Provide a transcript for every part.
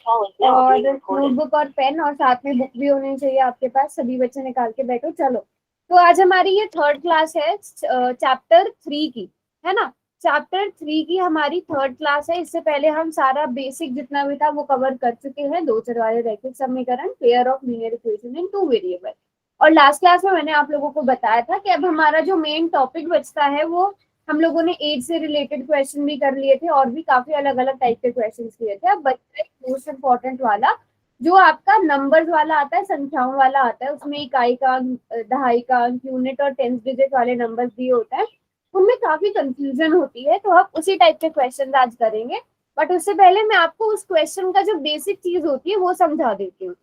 और नोटबुक और पेन और साथ में बुक भी होनी चाहिए आपके पास। सभी बच्चे निकाल के बैठो। चलो, तो आज हमारी ये थर्ड क्लास है चैप्टर 3 की, है ना। चैप्टर 3 की हमारी थर्ड क्लास है। इससे पहले हम सारा बेसिक जितना भी था वो कवर कर चुके हैं। दो चर वाले रैखिक समीकरण, pair of linear equation in two variable. और लास्ट क्लास में मैंने आप लोगों को बताया था कि अब हमारा जो मेन टॉपिक बचता है वो हम लोगों ने एज से रिलेटेड क्वेश्चन भी कर लिए थे और भी काफी अलग अलग टाइप के क्वेश्चन किए थे। अब बचता है मोस्ट इम्पोर्टेंट वाला, जो आपका नंबर्स वाला आता है, संख्याओं वाला आता है। उसमें इकाई का अंक, दहाई का अंक, यूनिट और टेंथ डिजिट वाले नंबर्स दिए होते हैं। उनमें काफी कंफ्यूजन होती है, तो आप उसी टाइप के क्वेश्चन आज करेंगे। बट उससे पहले मैं आपको उस क्वेश्चन का जो बेसिक चीज होती है वो समझा देती हूँ।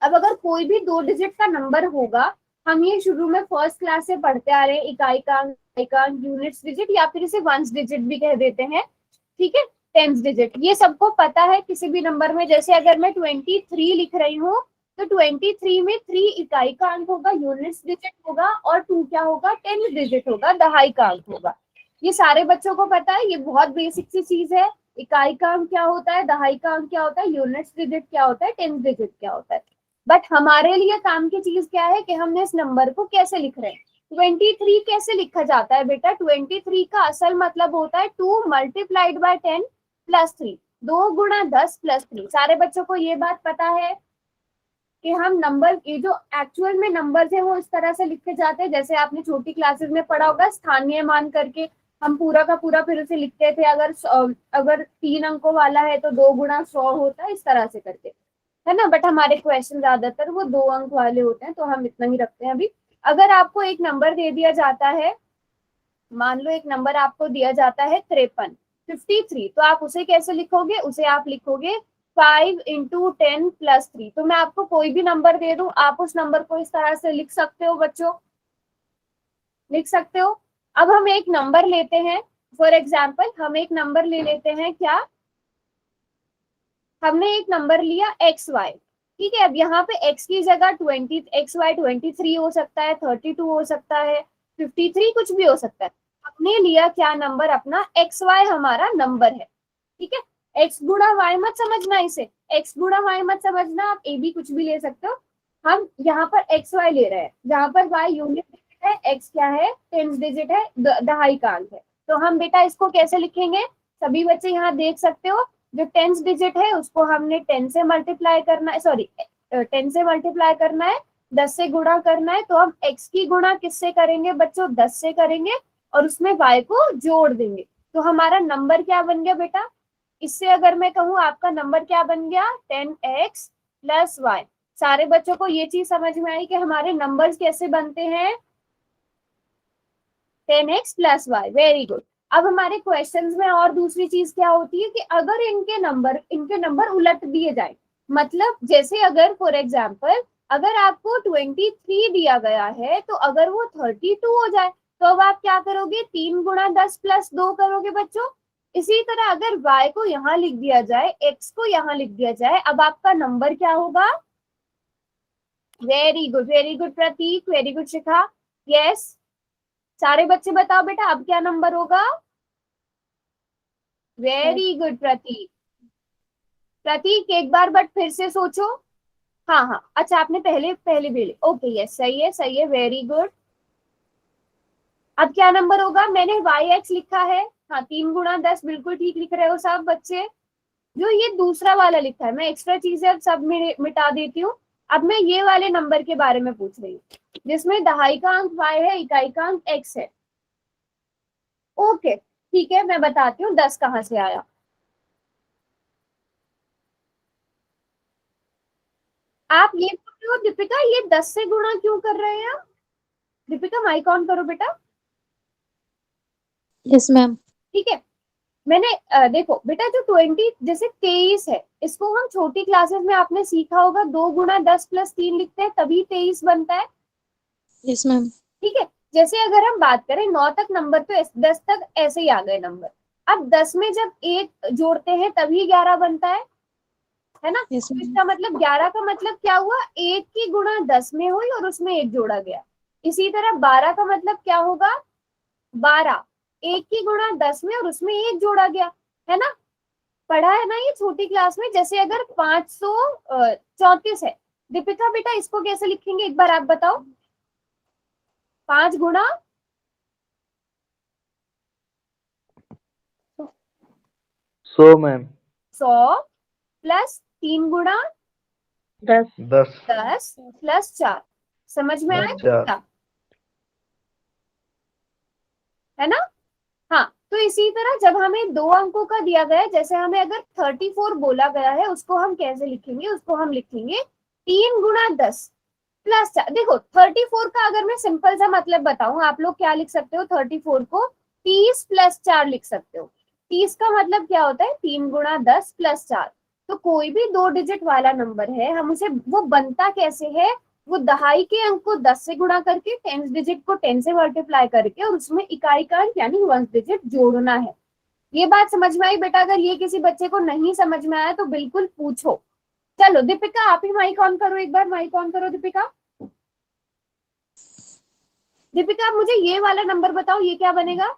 अब अगर कोई भी दो डिजिट का नंबर होगा, हम ये शुरू में फर्स्ट क्लास से पढ़ते आ रहे हैं, इकाई का अंक, यूनिट्स डिजिट, या फिर इसे वंस डिजिट भी कह देते हैं, ठीक है, टेंस डिजिट, ये सबको पता है किसी भी नंबर में। जैसे अगर मैं 23 लिख रही हूँ तो 23 में 3 इकाई का अंक होगा, यूनिट्स डिजिट होगा, और 2 क्या होगा, टेंस डिजिट होगा, दहाई का अंक होगा। ये सारे बच्चों को पता है, ये बहुत बेसिक सी चीज है। इकाई का अंक क्या होता है, दहाई का अंक क्या होता है, यूनिट्स डिजिट क्या होता है, टेंस डिजिट क्या होता है। बट हमारे लिए काम की चीज क्या है कि हमने इस नंबर को कैसे लिख रहे हैं। 23 कैसे लिखा जाता है बेटा, 23 का असल मतलब होता है 2 मल्टीप्लाइड बाय 10 प्लस 3, 2 गुणा 10 प्लस 3। सारे बच्चों को ये बात पता है कि हम नंबर, ये जो एक्चुअल में नंबर है वो इस तरह से लिखे जाते हैं, जैसे आपने छोटी क्लासेस में पढ़ा होगा, स्थानीय मान करके हम पूरा का पूरा फिर उसे लिखते थे। अगर 3 अंकों वाला है तो 2 गुणा 100 होता है, इस तरह से करके, है ना। बट हमारे क्वेश्चन ज्यादातर वो 2 अंक वाले होते हैं, तो हम इतना ही रखते हैं अभी। अगर आपको एक नंबर दे दिया जाता है, मान लो एक नंबर आपको दिया जाता है 53, तो आप उसे कैसे लिखोगे, उसे आप लिखोगे 5 इंटू 10 प्लस 3। तो मैं आपको कोई भी नंबर दे दूं, आप उस नंबर को इस तरह से लिख सकते हो बच्चों, लिख सकते हो। अब हम एक नंबर लेते हैं, फॉर एग्जाम्पल हम एक नंबर ले लेते हैं, क्या, हमने एक नंबर लिया एक्स वाई, ठीक है। अब यहाँ पे x की जगह 23 हो सकता है, 32 हो सकता है, 53 कुछ भी हो सकता है। हमने लिया क्या नंबर अपना, एक्स वाई हमारा नंबर है, ठीक है। एक्स गुणा वाई मत समझना इसे, एक्स गुणा वाई मत समझना, आप ए बी कुछ भी ले सकते हो। हम यहाँ पर एक्स वाई ले रहे हैं, जहाँ पर वाई यूनिट डिजिट है, एक्स क्या है, टेंस डिजिट है, दहाई का अंक है। तो हम बेटा इसको कैसे लिखेंगे, सभी बच्चे यहाँ देख सकते हो, जो टेंस डिजिट है उसको हमने 10 से मल्टीप्लाई करना है, सॉरी 10 से मल्टीप्लाई करना है, 10 से गुणा करना है। तो हम x की गुणा किससे करेंगे बच्चों, 10 से करेंगे, और उसमें y को जोड़ देंगे। तो हमारा नंबर क्या बन गया बेटा, इससे अगर मैं कहूँ आपका नंबर क्या बन गया, 10x प्लस वाई। सारे बच्चों को ये चीज समझ में आई कि हमारे नंबर्स कैसे बनते हैं, 10x plus Y, very good. अब हमारे क्वेश्चंस में और दूसरी चीज क्या होती है कि अगर इनके नंबर उलट दिए जाए, मतलब जैसे अगर फॉर एग्जाम्पल अगर आपको 23 दिया गया है, तो अगर वो 32 हो जाए तो अब आप क्या करोगे, 3 गुणा 10 प्लस 2 करोगे बच्चों। इसी तरह अगर y को यहाँ लिख दिया जाए, x को यहाँ लिख दिया जाए, अब आपका नंबर क्या होगा, वेरी गुड प्रतीक, वेरी गुड शिखा, यस। सारे बच्चे बताओ बेटा अब क्या नंबर होगा, वेरी गुड प्रतीक। प्रतीक एक बार बट फिर से सोचो, हाँ हाँ, अच्छा आपने पहले पहले भी ओके, यस सही है, सही है, वेरी गुड। अब क्या नंबर होगा, मैंने वाई एक्स लिखा है, हाँ 3 गुणा 10, बिल्कुल ठीक लिख रहे हो सब बच्चे। जो ये दूसरा वाला लिखा है, मैं एक्स्ट्रा चीजें अब सब मिटा देती हूँ। अब मैं ये वाले नंबर के बारे में पूछ रही हूँ जिसमें दहाई का अंक y है, इकाई का अंक x है। ओके ठीक है, मैं बताती हूँ 10 कहाँ से आया। आप ये बोल रहे हो दीपिका, ये 10 से गुणा क्यों कर रहे हैं आप, दीपिका माइक ऑन करो बेटा। Yes ma'am. ठीक है, मैंने देखो बेटा, जो 20 जैसे 23 है, इसको हम छोटी क्लासेस में आपने सीखा होगा, 2 गुणा 10 प्लस 3 लिखते हैं तभी 23 बनता है, यस मैम। ठीक है। जैसे अगर हम बात करें 9 तक नंबर, तो 10 तक ऐसे ही आ गए नंबर। अब 10 में जब एक जोड़ते हैं तभी 11 बनता है ना। यस तो मैम। इसका मतलब 11 का मतलब क्या हुआ, एक की गुणा 10 में हुई और उसमें एक जोड़ा गया। इसी तरह 12 का मतलब क्या होगा, 12 एक की गुणा 10 में और उसमें एक जोड़ा गया, है ना। पढ़ा है ना ये छोटी क्लास में। जैसे अगर 534 है, दीपिका बेटा इसको कैसे लिखेंगे एक बार आप बताओ। 5 गुणा 100 मैम। 100 प्लस 3 गुणा 10 10 10 प्लस 4। समझ में आया अच्छा क्या? है ना? हाँ, तो इसी तरह जब हमें 2 अंकों का दिया गया है, जैसे हमें अगर 34 बोला गया है, उसको हम कैसे लिखेंगे? उसको हम लिखेंगे 3 गुणा 10 प्लस 4। देखो 34 का अगर मैं सिंपल सा मतलब बताऊं, आप लोग क्या लिख सकते हो? 34 को 30 प्लस 4 लिख सकते हो। 30 का मतलब क्या होता है? 3 गुणा 10 प्लस 4। तो कोई भी 2 डिजिट वाला नंबर है, हम उसे, वो बनता कैसे है? वो दहाई के अंक को 10 से गुणा करके, टेंस डिजिट को 10 से मल्टीप्लाई करके, और उसमें इकाई का अंक यानी वंस डिजिट जोड़ना है। ये बात समझ में आई बेटा? अगर ये किसी बच्चे को नहीं समझ में आया तो बिल्कुल पूछो। चलो दीपिका आप ही माइक ऑन करो, एक बार माइक ऑन करो दीपिका। दीपिका आप मुझे ये वाला नंबर बताओ, ये क्या बनेगा?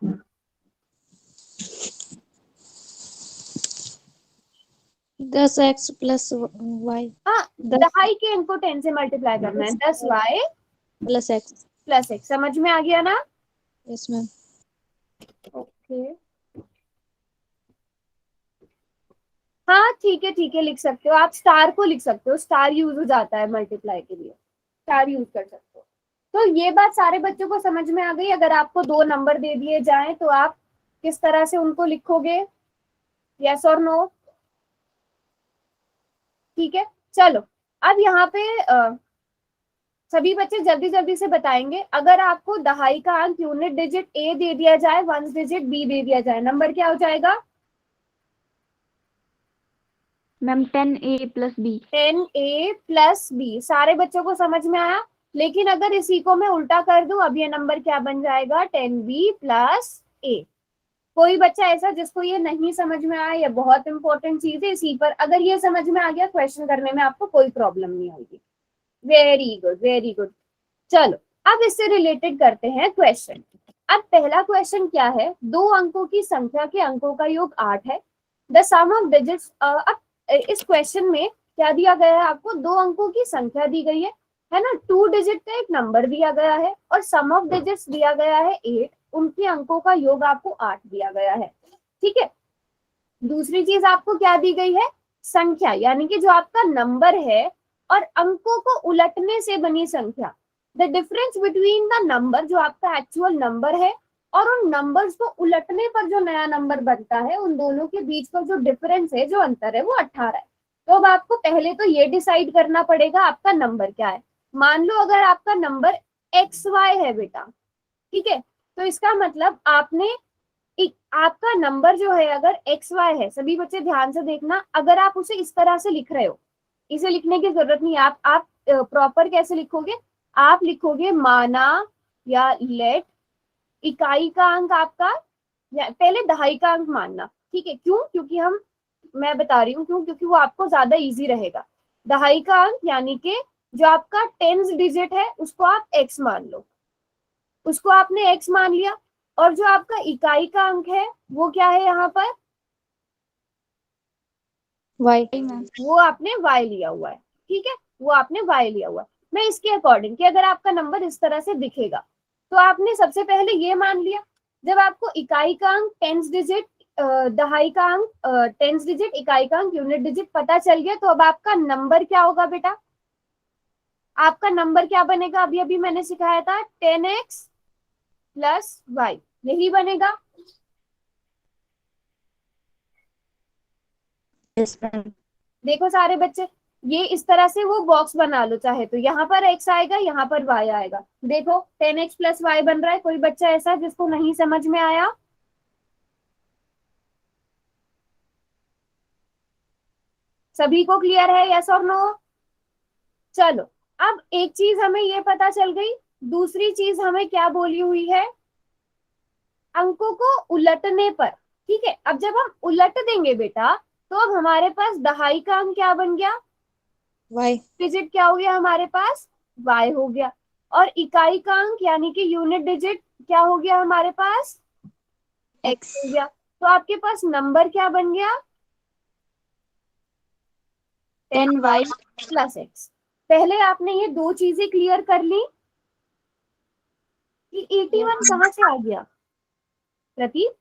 10x प्लस y हाँ, 10 दहाई के अंक को 10 से मल्टीप्लाई करना है। 10y plus x। Plus x। समझ में आ गया ना? Yes ma'am. ओके, हाँ ठीक है लिख सकते हो आप। स्टार को लिख सकते हो, स्टार यूज हो जाता है मल्टीप्लाई के लिए, स्टार यूज कर सकते हो। तो ये बात सारे बच्चों को समझ में आ गई। अगर आपको 2 नंबर दे दिए जाएं तो आप किस तरह से उनको लिखोगे? यस और नो? ठीक है, चलो अब यहाँ पे सभी बच्चे जल्दी जल्दी से बताएंगे। अगर आपको दहाई का अंक यूनिट डिजिट ए दे दिया जाए, वंस डिजिट बी दे दिया जाए, नंबर क्या हो जाएगा? Ma'am 10a plus B. 10a plus B. सारे बच्चों को समझ में आया? लेकिन अगर इसी को मैं उल्टा कर दूं, अब ये नंबर क्या बन जाएगा? 10b plus a। कोई बच्चा ऐसा जिसको ये नहीं समझ में आया? ये बहुत इंपॉर्टेंट चीज है। इसी पर अगर ये समझ में आ गया, क्वेश्चन करने में आपको कोई प्रॉब्लम नहीं होगी। Very good very good. चलो अब इससे रिलेटेड करते हैं क्वेश्चन। अब पहला क्वेश्चन क्या है? 2 अंकों की संख्या के अंकों का योग 8 है। The sum of digits. अब इस क्वेश्चन में क्या दिया गया है आपको? 2 अंकों की संख्या दी गई है ना? 2 डिजिट का एक नंबर दिया गया है और सम ऑफ डिजिट्स दिया गया है 8। उनके अंकों का योग आपको 8 दिया गया है। ठीक है, दूसरी चीज आपको क्या दी गई है? संख्या, यानी कि जो आपका नंबर है और अंकों को उलटने से बनी संख्या। The difference between the number, जो आपका एक्चुअल नंबर है, और उन नंबर्स को उलटने पर जो नया नंबर बनता है, उन दोनों के बीच का जो डिफरेंस है, जो अंतर है, वो 18 है। तो अब आपको पहले तो ये डिसाइड करना पड़ेगा आपका नंबर क्या है। मान लो अगर आपका नंबर XY है बेटा, ठीक है, तो इसका मतलब आपने आपका नंबर जो है अगर XY है, सभी बच्चे ध्यान से देखना, अगर आप उसे इस तरह से लिख रहे हो, इसे लिखने की जरूरत नहीं है। आप प्रॉपर कैसे लिखोगे? आप लिखोगे माना या लेट इकाई का अंक आपका, पहले दहाई का अंक मानना। ठीक है, क्यों? क्योंकि मैं बता रही हूँ क्यों, क्योंकि वो आपको ज्यादा इजी रहेगा। दहाई का अंक यानी कि जो आपका टेंस डिजिट है उसको आप x मान लो, उसको आपने x मान लिया। और जो आपका इकाई का अंक है वो क्या है यहाँ पर? y। वो आपने y लिया हुआ है। ठीक है, वो आपने y लिया हुआ है। मैं इसके अकॉर्डिंग कि अगर आपका नंबर इस तरह से दिखेगा, तो आपने सबसे पहले ये मान लिया। जब आपको इकाई का अंक, टेंस डिजिट, दहाई का अंक, टेंस डिजिट, इकाई का अंक, यूनिट डिजिट पता चल गया, तो अब आपका नंबर क्या होगा बेटा? आपका नंबर क्या बनेगा? अभी अभी मैंने सिखाया था 10x प्लस वाई, यही बनेगा। Yes ma'am. देखो सारे बच्चे, ये इस तरह से वो बॉक्स बना लो, चाहे तो यहाँ पर x आएगा, यहाँ पर y आएगा। देखो 10x प्लस वाई बन रहा है। कोई बच्चा ऐसा जिसको नहीं समझ में आया? सभी को क्लियर है? यस और नो? चलो अब एक चीज हमें ये पता चल गई, दूसरी चीज हमें क्या बोली हुई है? अंकों को उलटने पर। ठीक है, अब जब हम उलट देंगे बेटा, तो अब हमारे पास दहाई का अंक क्या बन गया? y। डिजिट क्या हो गया हमारे पास? y हो गया। और इकाई का अंक यानी कि यूनिट डिजिट क्या हो गया हमारे पास? x हो गया। तो आपके पास नंबर क्या बन गया? 10y plus x. पहले आपने ये दो चीजें क्लियर कर ली कि 81 कहाँ से आ गया प्रतीक?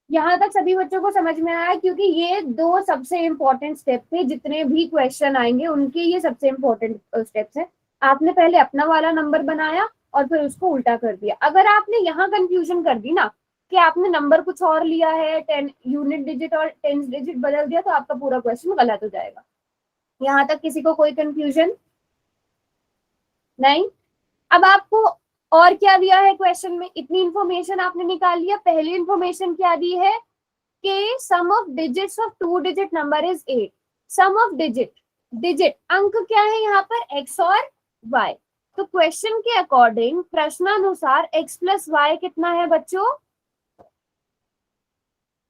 यहाँ तक सभी बच्चों को समझ में आया? क्योंकि ये दो सबसे इंपॉर्टेंट स्टेप थे, जितने भी क्वेश्चन आएंगे उनके ये सबसे इंपॉर्टेंट स्टेप्स हैं। आपने पहले अपना वाला नंबर बनाया और फिर उसको उल्टा कर दिया। अगर आपने यहाँ कंफ्यूजन कर दी ना कि आपने नंबर कुछ और लिया है, 10 यूनिट डिजिट और 10 डिजिट बदल दिया, तो आपका पूरा क्वेश्चन गलत हो जाएगा। यहाँ तक किसी को कोई कंफ्यूजन नहीं? अब आपको और क्या दिया है क्वेश्चन में? इतनी इंफॉर्मेशन आपने निकाल लिया। पहली इंफॉर्मेशन क्या दी है कि sum of digits of 2 digit number is 8। Sum of digit अंक क्या है यहाँ पर? x और y। तो क्वेश्चन के अकॉर्डिंग, प्रश्नानुसार x प्लस वाई कितना है बच्चों?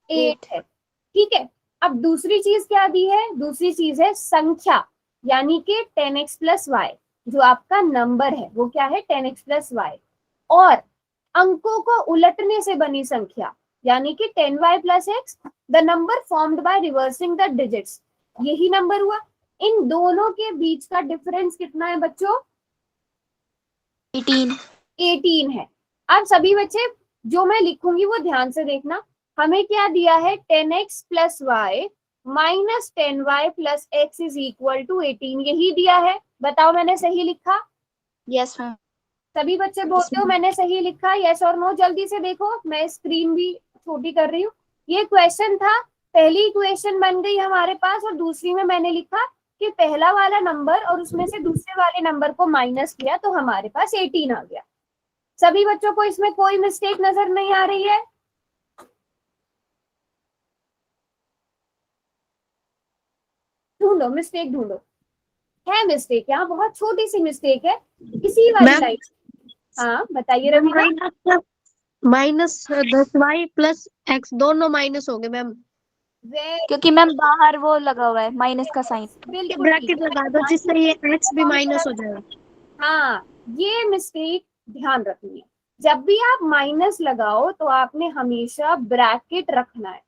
8 है। ठीक है। अब दूसरी चीज क्या दी है? दूसरी चीज है संख्या, यानी कि 10x प्लस वाई। जो आपका नंबर है वो क्या है? 10x plus Y. और अंकों को उलटने से बनी संख्या, यानी कि 10y plus x, the number formed by reversing the digits, यही नंबर हुआ। इन दोनों के बीच का डिफरेंस कितना है बच्चों? 18 है। अब सभी बच्चे जो मैं लिखूंगी वो ध्यान से देखना। हमें क्या दिया है? 10x plus Y minus 10y plus X is equal to 18, यही दिया है। बताओ मैंने सही लिखा? Yes ma'am. सभी बच्चे बोलते हो मैंने सही लिखा? यस और नो जल्दी से देखो, मैं स्क्रीन भी छोटी कर रही हूँ। ये क्वेश्चन था, पहली इक्वेशन बन गई हमारे पास, और दूसरी में मैंने लिखा कि पहला वाला नंबर और उसमें से दूसरे वाले नंबर को माइनस किया तो हमारे पास 18 आ गया। सभी बच्चों को इसमें कोई मिस्टेक नजर नहीं आ रही है? ढूंढो मिस्टेक, ढूंढो। है मिस्टेक यहाँ, बहुत छोटी सी मिस्टेक है इसी वाली लाइन। हाँ बताइए रवीना। -10y प्लस x दोनों माइनस हो गए मैम। क्योंकि मैम बाहर वो लगा हुआ है माइनस का साइन। बिल्कुल ब्रैकेट लगा दो जिससे ये x भी माइनस हो जाएगा। हाँ, ये मिस्टेक ध्यान रखनी है। जब भी आप माइनस लगाओ तो आपने हमेशा ब्रैकेट रखना है,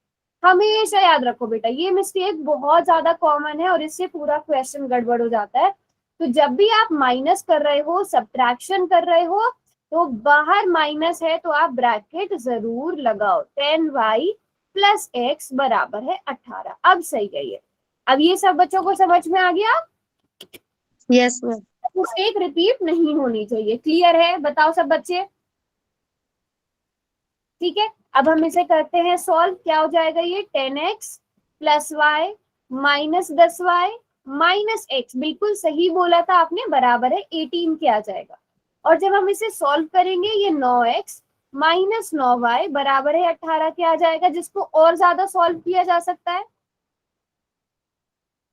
हमेशा याद रखो बेटा। ये मिस्टेक बहुत ज्यादा कॉमन है और इससे पूरा क्वेश्चन गड़बड़ हो जाता है। तो जब भी आप माइनस कर रहे हो, सब्ट्रैक्शन कर रहे हो, तो बाहर माइनस है तो आप ब्रैकेट जरूर लगाओ। 10y प्लस एक्स बराबर है 18। अब सही है ये। अब ये सब बच्चों को समझ में आ गया? Yes ma'am. मिस्टेक रिपीट नहीं होनी चाहिए। क्लियर है? बताओ सब बच्चे। ठीक है, अब हम इसे करते हैं सॉल्व। क्या हो जाएगा ये? 10x plus Y minus 10y minus X, बिल्कुल सही बोला था आपने, बराबर है 18 के आ जाएगा। और जब हम इसे सॉल्व करेंगे, ये 9x माइनस 9y बराबर है 18 के आ जाएगा, जिसको और ज्यादा सॉल्व किया जा सकता है।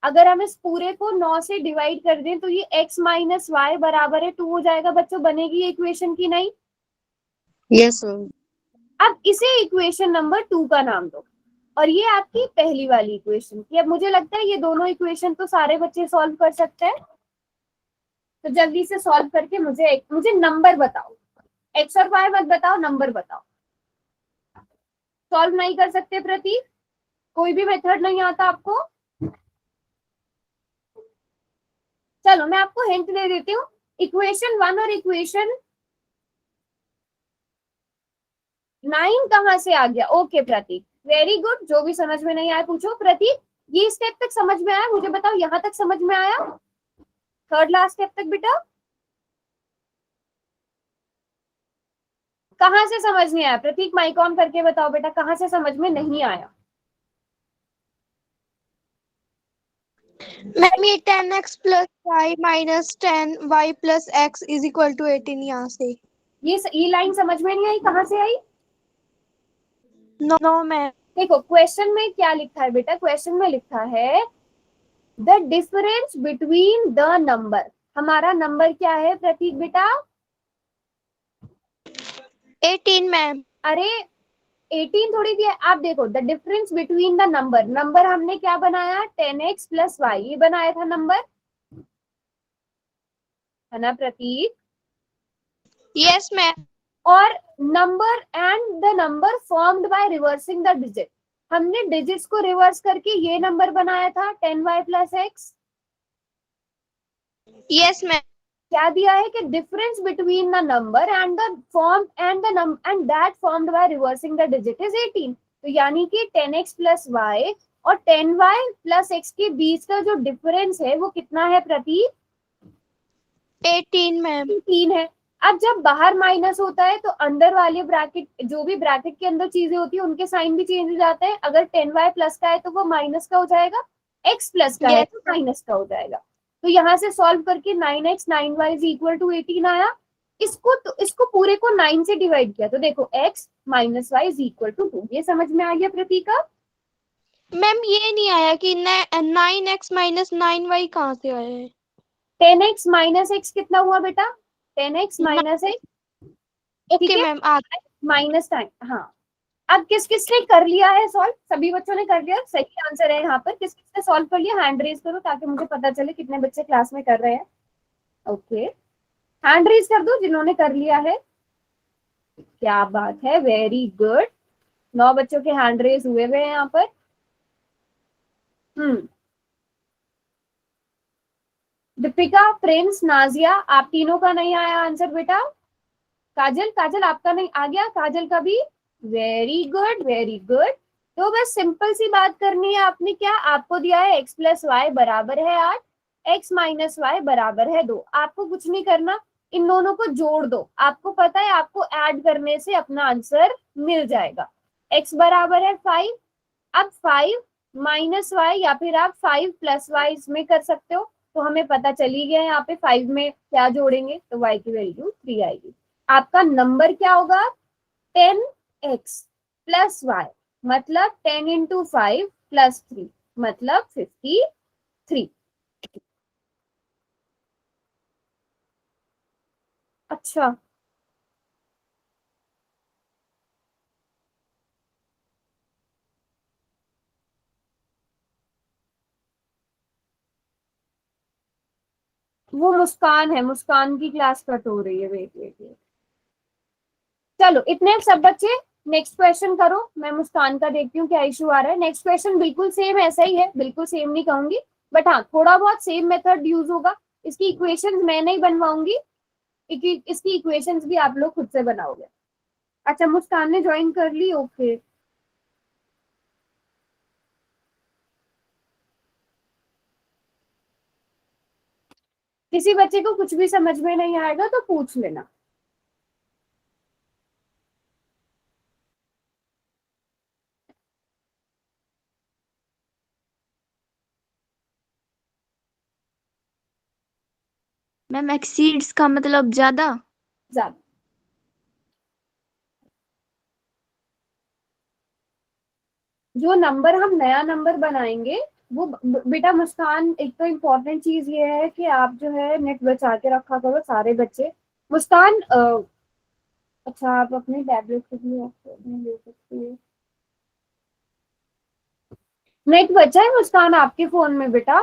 अगर हम इस पूरे को 9 से डिवाइड कर दें तो ये x माइनस वाई बराबर है 2 हो जाएगा। बच्चों बनेगी ये इक्वेशन की नहीं? Yes ma'am. अब इसे इक्वेशन नंबर 2 का नाम दो, और ये आपकी पहली वाली इक्वेशन की। अब मुझे लगता है ये दोनों इक्वेशन तो सारे बच्चे सॉल्व कर सकते हैं, तो जल्दी से सॉल्व करके मुझे नंबर बताओ। एक्स और वाई मत बताओ, नंबर बताओ। सॉल्व नहीं कर सकते प्रतीक? कोई भी मेथड नहीं आता आपको? चलो मैं आपको हिंट दे देती हूँ। इक्वेशन 1 और इक्वेशन 9 कहाँ से आ गया? ओके प्रतीक, वेरी गुड। जो भी समझ में नहीं आया पूछो। प्रतीक, ये स्टेप तक समझ में आया? मुझे बताओ, यहाँ तक समझ में आया? थर्ड लास्ट स्टेप तक बेटा कहाँ से समझ नहीं आया? प्रतीक माइक ऑन करके बताओ बेटा, कहाँ से समझ में नहीं आया? मैम ये 10x plus y minus 10y plus x is equal to 18 यहाँ से। ये लाइन समझ में नहीं आई? कहाँ से आई? No ma'am. देखो क्वेश्चन में क्या लिखा है बेटा, क्वेश्चन में लिखा है the difference between the number. हमारा नंबर क्या है प्रतीक बेटा? 18 मैम। अरे 18 थोड़ी दिया। आप देखो, the difference between the number, number हमने क्या बनाया? 10x प्लस वाई, ये बनाया था नंबर, है ना प्रतीक? Yes ma'am. और number and the number formed by reversing the digit. हमने डिजिट्स को रिवर्स करके ये नंबर बनाया था 10y plus x. Yes, ma'am. क्या दिया है कि difference between the number and the form and that formed by reversing the digit is 18। तो यानी कि 10x प्लस वाई और 10y प्लस एक्स के बीच का जो डिफरेंस है वो कितना है प्रतीक? 18, ma'am. 3 है। अब जब बाहर माइनस होता है तो अंदर वाले ब्रैकेट, जो भी ब्रैकेट के अंदर चीजें होती है उनके साइन भी चेंज हो जाते हैं। अगर 10y प्लस का है तो वो माइनस का हो जाएगा, x प्लस का है Yes. तो माइनस का हो जाएगा। तो यहाँ से सॉल्व करके 9x 9y is equal to 18 आया। इसको पूरे को 9 से डिवाइड किया तो देखो x minus Y is equal to 2। ये समझ में आ गया प्रतीका? मैम ये नहीं आया कि 9x माइनस 9y कहाँ से आया है? 10x माइनस एक्स कितना हुआ बेटा? 10x माइनस एक्स, ठीक ओके है, मैम, आ माइनस टाइम। हाँ, अब किस किसने कर लिया है सॉल्व? सभी बच्चों ने कर लिया, सही आंसर है यहाँ पर। किस किसने सॉल्व कर लिया? हैंड रेज करो ताकि मुझे पता चले कितने बच्चे क्लास में कर रहे हैं। ओके, हैंड रेज कर दो जिन्होंने कर लिया है। क्या बात है, वेरी गुड। 9 बच्चों के हैंड रेज हुए हुए हैं यहाँ पर। दीपिका, प्रिंस, नाजिया, आप तीनों का नहीं आया आंसर बेटा। काजल, काजल आपका नहीं आ गया, काजल का भी। Very good, very good. तो बस सिंपल सी बात करनी है आपने। क्या आपको दिया है? x प्लस वाई बराबर है 8, x माइनस वाई बराबर है 2। आपको कुछ नहीं करना, इन दोनों को जोड़ दो। आपको पता है आपको ऐड करने से अपना आंसर मिल जाएगा। x बराबर है 5। अब 5 माइनस वाई या फिर आप 5 प्लस वाई इसमें कर सकते हो। तो हमें पता चली गया यहाँ पे 5 में क्या जोड़ेंगे तो y की वैल्यू 3 आएगी। आपका नंबर क्या होगा? 10x प्लस वाई, मतलब 10 इंटू 5 प्लस 3 मतलब 53। अच्छा, वो मुस्कान है, मुस्कान की क्लास कट हो रही है। वेट वेट वेट, चलो इतने सब बच्चे नेक्स्ट क्वेश्चन करो। मैं मुस्कान का देखती हूँ क्या इशू आ रहा है। नेक्स्ट क्वेश्चन बिल्कुल सेम ऐसा ही है, बिल्कुल सेम नहीं कहूंगी, बट हाँ थोड़ा बहुत सेम मेथड यूज होगा। इसकी इक्वेशंस मैं नहीं बनवाऊंगी, इसकी इक्वेशंस भी आप लोग खुद से बनाओगे। अच्छा, मुस्कान ने ज्वाइन कर ली, ओके। किसी बच्चे को कुछ भी समझ में नहीं आएगा तो पूछ लेना। मैम एक्सीड्स का मतलब ज्यादा? ज्यादा। जो नंबर हम नया नंबर बनाएंगे वो बेटा मुस्कान, एक तो इम्पोर्टेंट चीज ये है कि आप जो है नेट बचा के रखा करो सारे बच्चे। मुस्कान अच्छा, आप अपनी टैबलेट के लिए ले सकती है। नेट बचा है मुस्कान आपके फोन में बेटा?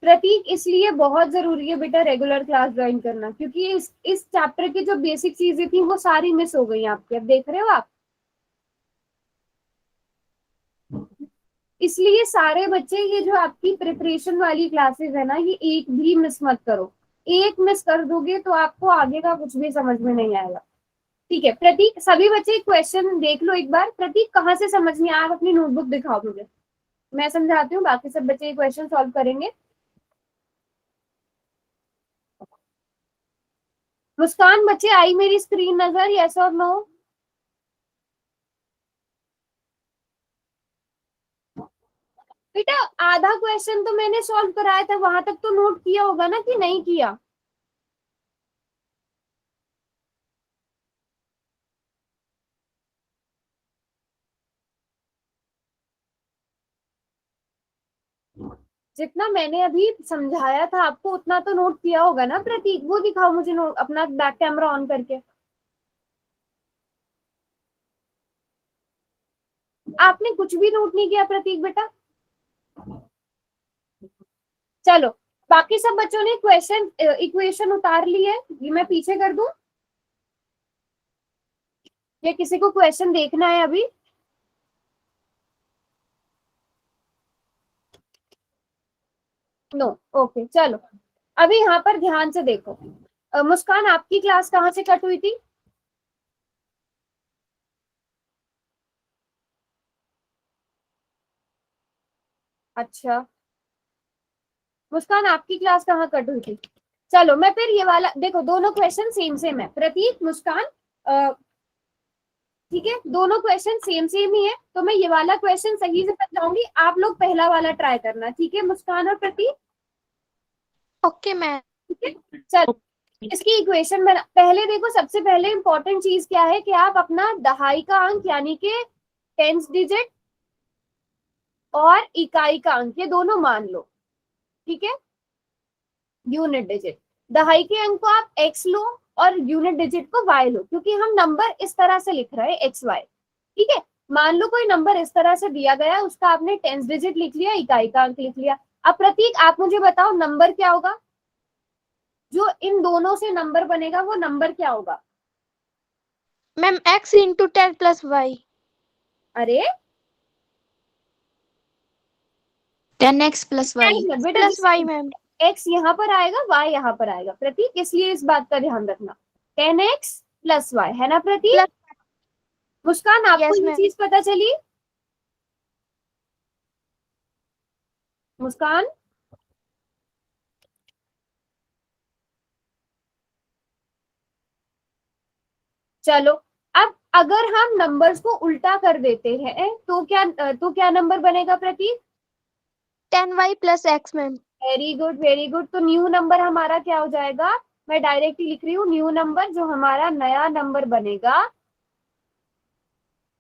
प्रतीक, इसलिए बहुत जरूरी है बेटा रेगुलर क्लास ज्वाइन करना, क्योंकि इस चैप्टर की जो बेसिक चीजें थी वो सारी मिस हो गई आपके। अब देख रहे हो आप, इसलिए सारे बच्चे ये जो आपकी प्रिपरेशन वाली क्लासेस है ना, ये एक भी मिस मत करो। एक मिस कर दोगे तो आपको आगे का कुछ भी समझ में नहीं आएगा। ठीक है प्रतीक, सभी बच्चे क्वेश्चन देख लो एक बार। प्रतीक कहाँ से समझ में आया? आप अपनी नोटबुक दिखाओ मुझे, मैं समझाती हूँ, बाकी सब बच्चे क्वेश्चन सॉल्व करेंगे। मुस्कान, बच्चे आई मेरी स्क्रीन नजर? यस और नो? बेटा आधा क्वेश्चन तो मैंने सॉल्व कराया था, वहां तक तो नोट किया होगा ना कि नहीं किया? जितना मैंने अभी समझाया था आपको उतना तो नोट किया होगा ना प्रतीक? वो दिखाओ मुझे नोट, अपना बैक कैमरा ऑन करके। आपने कुछ भी नोट नहीं किया प्रतीक बेटा? चलो बाकी सब बच्चों ने क्वेश्चन इक्वेशन उतार ली है, ये मैं पीछे कर दूं या किसी को क्वेश्चन देखना है अभी? नो, ओके चलो। अभी यहाँ पर ध्यान से देखो। मुस्कान, आपकी क्लास कहाँ से कट हुई थी? अच्छा, मुस्कान आपकी क्लास कहाँ कट हुई थी? चलो मैं फिर ये वाला देखो, दोनों क्वेश्चन सेम सेम है। प्रतीक, मुस्कान, ठीक है, दोनों क्वेश्चन सेम सेम ही है, तो मैं ये वाला क्वेश्चन सही से बताऊंगी, आप लोग पहला वाला ट्राई करना, ठीक है मुस्कान और प्रतीक? Okay ma'am. ठीक है, चलो इसकी इक्वेशन बना। पहले देखो, सबसे पहले इंपॉर्टेंट चीज क्या है कि आप अपना दहाई का अंक यानी कि टेंस डिजिट और इकाई का अंक ये दोनों मान लो, ठीक है, यूनिट डिजिट। दहाई के अंक को आप x लो और यूनिट डिजिट को y लो, क्योंकि हम नंबर इस तरह से लिख रहे हैं x y, ठीक है। मान लो कोई नंबर इस तरह से दिया गया है, उसका आपने टेंस डिजिट लिख लिया, इकाई का अंक लिख लिया। अब प्रतीक आप मुझे बताओ नंबर क्या होगा, जो इन दोनों से नंबर बनेगा वो नंबर क्या होगा? Ma'am x into 10 plus Y. अरे 10x plus y. बेटा प्लस वाई मैम। x यहाँ पर आएगा, y यहाँ पर आएगा प्रतीक, इसलिए इस बात का ध्यान रखना। 10x प्लस y है ना प्रतीक? प्लस मुस्कान, आपको यस ये मैम। चीज पता चली? मुस्कान, चलो अब अगर हम नंबर्स को उल्टा कर देते हैं तो क्या नंबर बनेगा प्रतीक? 10y plus x ma'am. Very good, very good. तो न्यू नंबर हमारा क्या हो जाएगा? मैं डायरेक्टली लिख रही हूँ, न्यू नंबर जो हमारा नया नंबर बनेगा,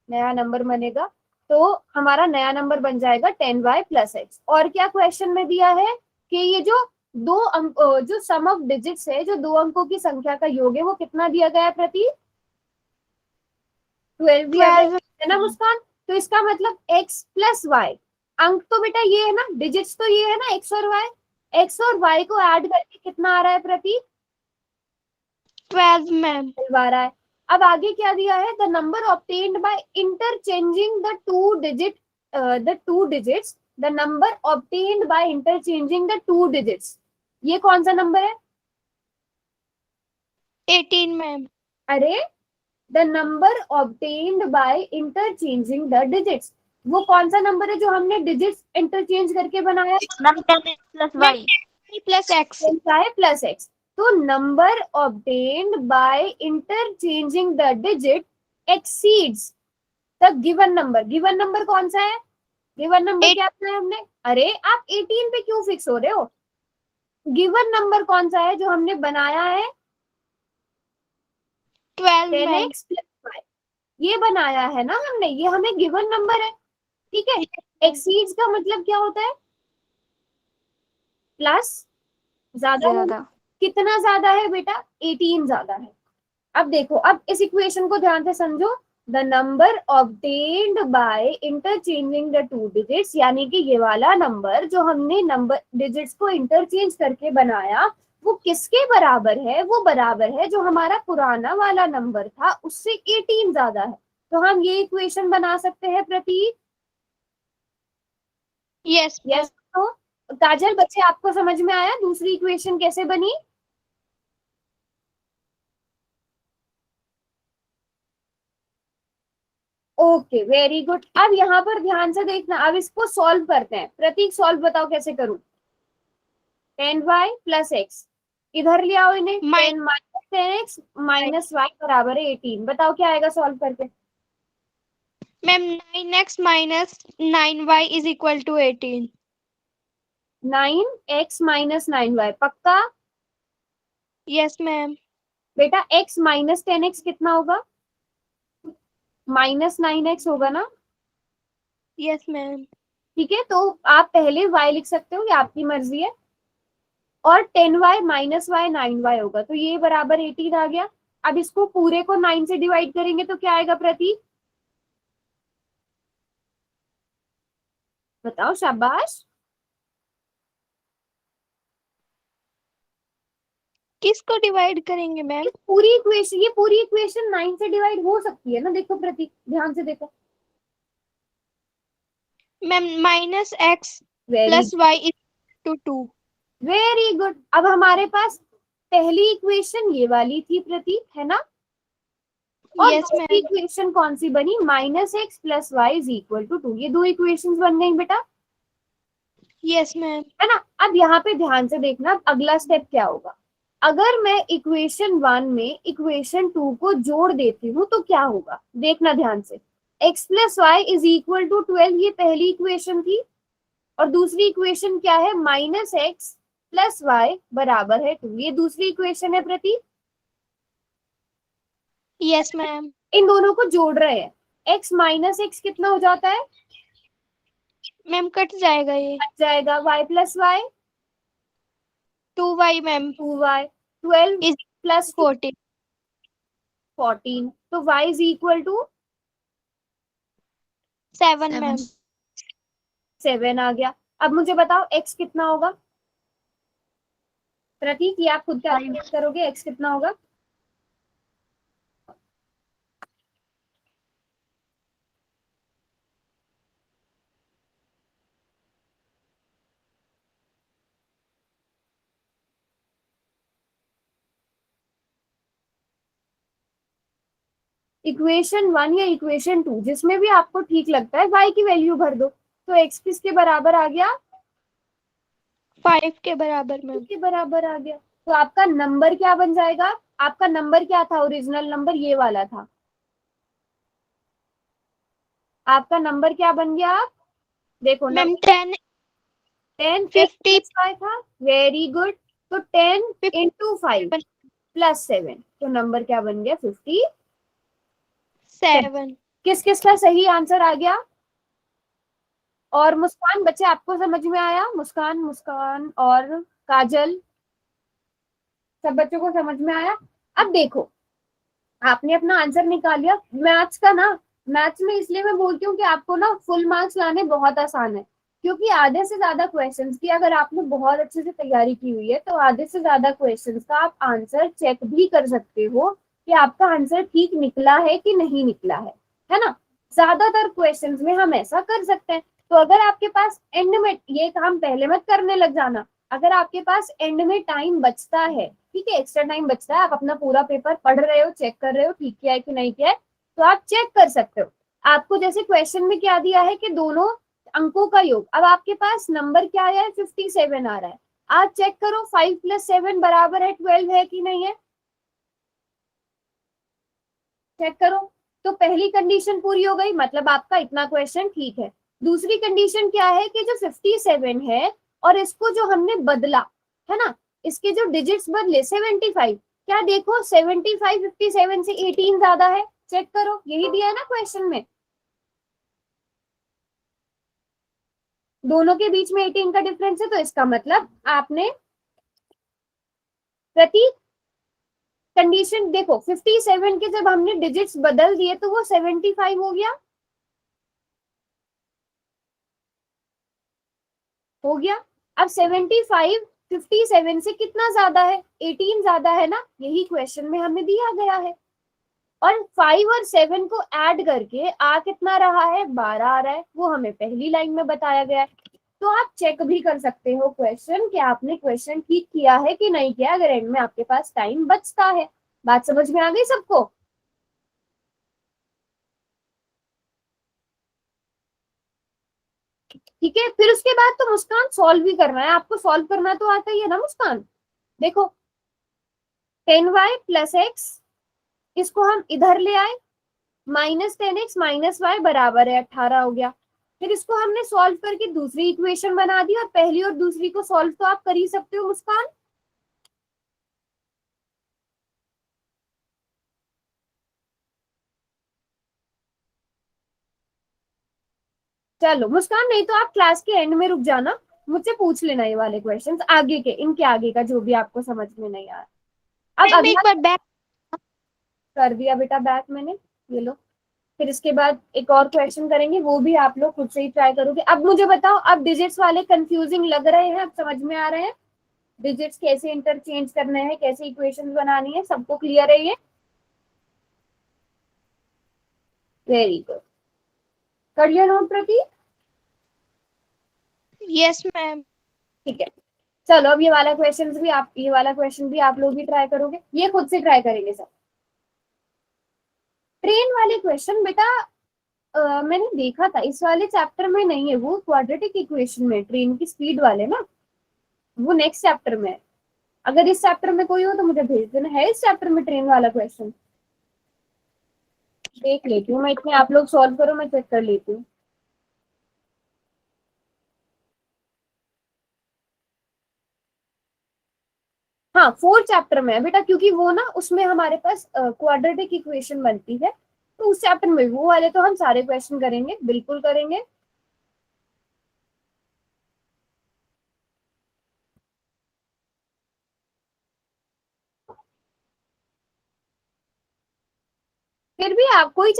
नया नंबर बनेगा, तो हमारा नया नंबर बन जाएगा 10y प्लस एक्स। और क्या क्वेश्चन में दिया है कि ये जो दो अंक, जो सम ऑफ डिजिट्स है, जो दो अंकों की संख्या का योग है, वो कितना दिया गया है प्रतीक? 12 दिया गया 12 है ना मुस्कान? तो इसका मतलब x प्लस वाई, अंक तो बेटा ये है ना, डिजिट्स तो ये है ना, x और y, x और y को ऐड करके कितना आ रहा है प्रतीक? 12 मैम। 12 आ रहा है। अब आगे क्या दिया है? The number obtained by interchanging the two digits, the number obtained by interchanging the two digits, ये कौन सा नंबर है? 18 मैम। अरे the number obtained by interchanging the digits, वो कौन सा नंबर है जो हमने डिजिट्स इंटरचेंज करके बनाया? Ma'am, 10x plus y. Plus x। Plus X. तो number obtained by interchanging the digit exceeds the given number. Given number कौन सा है? गिवन नंबर क्या है हमने? अरे आप 18 पे क्यों फिक्स हो रहे हो? गिवन नंबर कौन सा है जो हमने बनाया है? 12 मैम। 10x प्लस वाई, ये बनाया है ना हमने, ये हमें गिवन नंबर है, ठीक है। एक्सीड्स का मतलब क्या होता है? प्लस, ज्यादा होगा। ज्यादा. कितना ज्यादा है बेटा? 18 ज्यादा है। अब देखो, अब इस इक्वेशन को ध्यान से समझो। The number obtained by interchanging the two digits, यानी कि ये वाला नंबर जो हमने नंबर डिजिट्स को इंटरचेंज करके बनाया, वो किसके बराबर है? वो बराबर है जो हमारा पुराना वाला नंबर था उससे 18 ज्यादा है। तो हम ये इक्वेशन बना सकते हैं प्रतीक? Yes ma'am. यस। तो काजल, बच्चे आपको समझ में आया दूसरी इक्वेशन कैसे बनी? Okay, very good. अब यहाँ पर ध्यान से देखना, अब इसको सॉल्व करते हैं। प्रतीक सॉल्व बताओ कैसे करूं? 10y प्लस एक्स, इधर ले आओ इन्हें। 10 माइनस 10x माइनस y बराबर है 18। बताओ क्या आएगा सॉल्व करके? Ma'am 9x minus 9y is equal to 18। 9x minus 9y पक्का? Yes ma'am. बेटा x माइनस 10x कितना होगा? माइनस 9x होगा ना? Yes ma'am. ठीक है, तो आप पहले y लिख सकते हो, ये आपकी मर्जी है। और 10y माइनस y 9y होगा, तो ये बराबर 18 आ गया। अब इसको पूरे को 9 से डिवाइड करेंगे तो क्या आएगा प्रतीक? बताओ, शाबाश। किसको डिवाइड करेंगे मैम? ये पूरी इक्वेशन 9 से डिवाइड हो सकती है ना। देखो प्रतीक, ध्यान से देखो। Ma'am minus X very plus Y is to 2। Very good. अब हमारे पास पहली इक्वेशन ये वाली थी प्रतीक, है ना। और यस दूसरी मैम। इक्वेशन कौन सी बनी? Minus X plus Y is equal to 2। ये दो इक्वेशंस बन गई बेटा, यस मैम। है ना। अब यहाँ पे ध्यान से देखना, अगला स्टेप क्या होगा। अगर मैं इक्वेशन 1 में इक्वेशन 2 को जोड़ देती हूँ तो क्या होगा, देखना ध्यान से। x plus Y is equal to 12, ये पहली इक्वेशन थी। और दूसरी इक्वेशन क्या है? माइनस एक्स प्लस वाई बराबर है 2, ये दूसरी इक्वेशन है प्रतीक। Yes ma'am. इन दोनों को जोड़ रहे हैं। x माइनस एक्स कितना हो जाता है? मैम कट जाएगा ये। कट जाएगा। y plus Y 2y ma'am 2y, 12 is plus 14। 14, तो y is equal to 7 ma'am. 7 आ गया। अब मुझे बताओ x कितना होगा प्रतीक, ये आप खुद कैलकुलेट करोगे, x कितना होगा? इक्वेशन 1 या इक्वेशन 2 जिसमें भी आपको ठीक लगता है y की वैल्यू भर दो। तो x किसके बराबर आ गया? 5 के बराबर मैम। के बराबर आ गया। तो आपका नंबर क्या बन जाएगा? आपका नंबर क्या था? ओरिजिनल नंबर ये वाला था। आपका नंबर क्या बन गया? आप देखो ना, मैम 10 10 50 5 था। Very good. तो 10 इंटू 5 प्लस 7, तो नंबर क्या बन गया? 57। 7। किस किस का सही आंसर आ गया? और मुस्कान, बच्चे आपको समझ में आया? मुस्कान, मुस्कान और काजल, सब बच्चों को समझ में आया? अब देखो, आपने अपना आंसर निकाल लिया। मैथ्स का ना, मैथ्स में इसलिए मैं बोलती हूँ कि आपको ना फुल मार्क्स लाने बहुत आसान है, क्योंकि आधे से ज्यादा क्वेश्चंस की अगर आपने बहुत अच्छे से तैयारी की हुई है तो आधे से ज्यादा क्वेश्चंस का आप आंसर चेक भी कर सकते हो कि आपका आंसर ठीक निकला है कि नहीं निकला है ना। ज्यादातर क्वेश्चंस में हम ऐसा कर सकते हैं। तो अगर आपके पास एंड में, ये काम पहले मत करने लग जाना, अगर आपके पास एंड में टाइम बचता है, ठीक है, एक्स्ट्रा टाइम बचता है, आप अपना पूरा पेपर पढ़ रहे हो, चेक कर रहे हो ठीक किया है कि नहीं किया है, तो आप चेक कर सकते हो। आपको जैसे क्वेश्चन में क्या दिया है कि दोनों अंकों का योग, अब आपके पास नंबर क्या आया है? 57 आ रहा है। आप चेक करो 5 प्लस 7 बराबर है 12 है कि नहीं है, चेक करो। तो पहली कंडीशन पूरी हो गई, मतलब आपका इतना क्वेश्चन ठीक है। दूसरी कंडीशन क्या है कि जो 57 है और इसको जो हमने बदला, है ना, इसके जो डिजिट्स बदले 75, क्या देखो 75 57 से 18 ज्यादा है, चेक करो, यही दिया है ना क्वेश्चन में। दोनों के बीच में 18 का डिफरेंस है, तो इसका मतलब आपने प्रति कंडीशन देखो 57 के जब हमने डिजिट्स बदल दिए तो वो 75 हो गया, हो गया। अब 75 57 से कितना ज्यादा है? 18 ज्यादा है ना, यही क्वेश्चन में हमें दिया गया है। और 5 और 7 को ऐड करके आ कितना रहा है? 12 आ रहा है, वो हमें पहली लाइन में बताया गया है। तो आप चेक भी कर सकते हो क्वेश्चन कि आपने क्वेश्चन ठीक किया है कि नहीं किया, अगर एंड में आपके पास टाइम बचता है। बात समझ में आ गई सबको? ठीक है, फिर उसके बाद तो मुस्कान सॉल्व भी करना है आपको, सॉल्व करना तो आता ही है ना मुस्कान। देखो 10y प्लस एक्स, इसको हम इधर ले आए, माइनस 10x माइनस वाई बराबर है 18 हो गया। फिर इसको हमने सॉल्व करके दूसरी इक्वेशन बना दी, और पहली और दूसरी को सॉल्व तो आप कर ही सकते हो मुस्कान। चलो मुस्कान, नहीं तो आप क्लास के एंड में रुक जाना, मुझसे पूछ लेना ये वाले क्वेश्चंस आगे के, इनके आगे का जो भी आपको समझ में नहीं आ रहा। अब मैम एक अगला बार बैक कर दिया बेटा बैक मैंने, ये लो। फिर इसके बाद एक और क्वेश्चन करेंगे, वो भी आप लोग खुद से ही ट्राई करोगे। अब मुझे बताओ, अब डिजिट्स वाले कंफ्यूजिंग लग रहे हैं, अब समझ में आ रहे हैं? डिजिट्स कैसे इंटरचेंज करने हैं, कैसे इक्वेशंस बनानी है, सबको क्लियर है ये? Very good. कर लिया नोट प्रतीक? Yes, ma'am. ठीक है, चलो अब ये वाला क्वेश्चन भी आप लोग भी ट्राई करोगे, ये खुद से ट्राई करेंगे सब। ट्रेन वाले क्वेश्चन बेटा मैंने देखा था इस वाले चैप्टर में नहीं है, वो क्वाड्रेटिक इक्वेशन में ट्रेन की स्पीड वाले ना, वो नेक्स्ट चैप्टर में है। अगर इस चैप्टर में कोई हो तो मुझे भेज देना, है इस चैप्टर में ट्रेन वाला क्वेश्चन? देख लेती हूँ मैं, इतने आप लोग सॉल्व करो, मैं चेक कर लेती हूँ। हाँ, 4 चैप्टर में है बेटा, क्योंकि वो ना उसमें हमारे पास क्वाड्रेटिक इक्वेशन बनती है, तो उस चैप्टर में वो वाले तो हम सारे क्वेश्चन करेंगे, बिल्कुल करेंगे। फिर भी आप कोई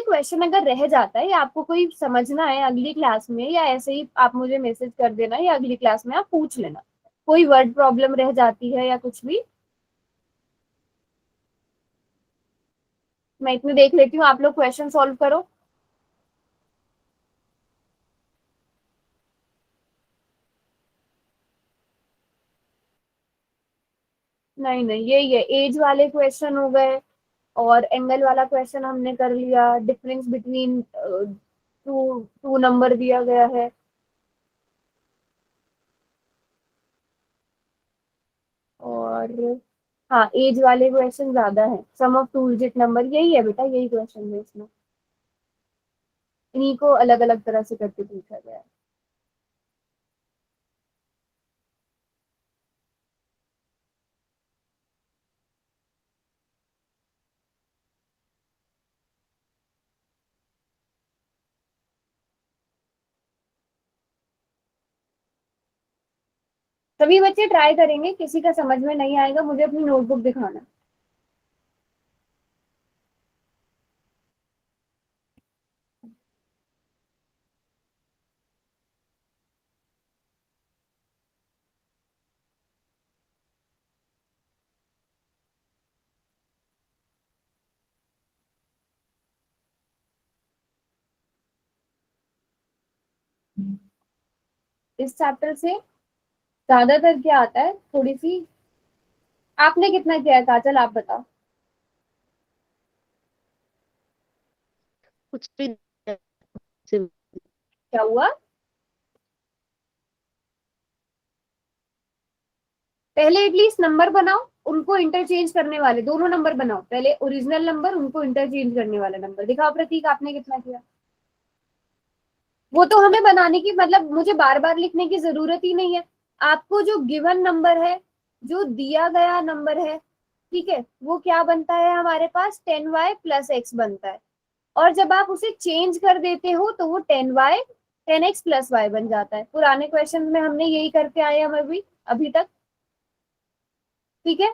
क्वेश्चन अगर रह जाता है या आपको कोई समझना है अगली क्लास में, या ऐसे ही आप मुझे मैसेज कर देना, या अगली क्लास में आप पूछ लेना, कोई वर्ड प्रॉब्लम रह जाती है या कुछ भी, मैं इतने देख लेती हूँ, आप लोग क्वेश्चन सॉल्व करो। नहीं नहीं, यही है, एज वाले क्वेश्चन हो गए, और एंगल वाला क्वेश्चन हमने कर लिया, difference between two two number दिया गया है, और हाँ एज वाले क्वेश्चन ज्यादा है, सम ऑफ टू डिजिट नंबर, यही है बेटा, यही क्वेश्चन है इसमें, इन्हीं को अलग अलग तरह से करके पूछा गया है। सभी बच्चे ट्राई करेंगे, किसी का समझ में नहीं आएगा मुझे अपनी नोटबुक दिखाना। इस चैप्टर से ज्यादातर क्या आता है, थोड़ी सी, आपने कितना किया है काजल, आप बताओ। कुछ भी क्या हुआ? पहले एटलीस्ट नंबर बनाओ, उनको इंटरचेंज करने वाले दोनों नंबर बनाओ, पहले ओरिजिनल नंबर, उनको इंटरचेंज करने वाला नंबर दिखाओ। प्रतीक आपने कितना किया? वो तो हमें बनाने की, मतलब मुझे बार बार लिखने की जरूरत ही नहीं है, आपको जो गिवन नंबर है, जो दिया गया नंबर है, ठीक है, वो क्या बनता है हमारे पास, 10y+x बनता है, और जब आप उसे चेंज कर देते हो तो वो 10x+y बन जाता है। पुराने क्वेश्चन में हमने यही करके आए हम अभी तक, ठीक है।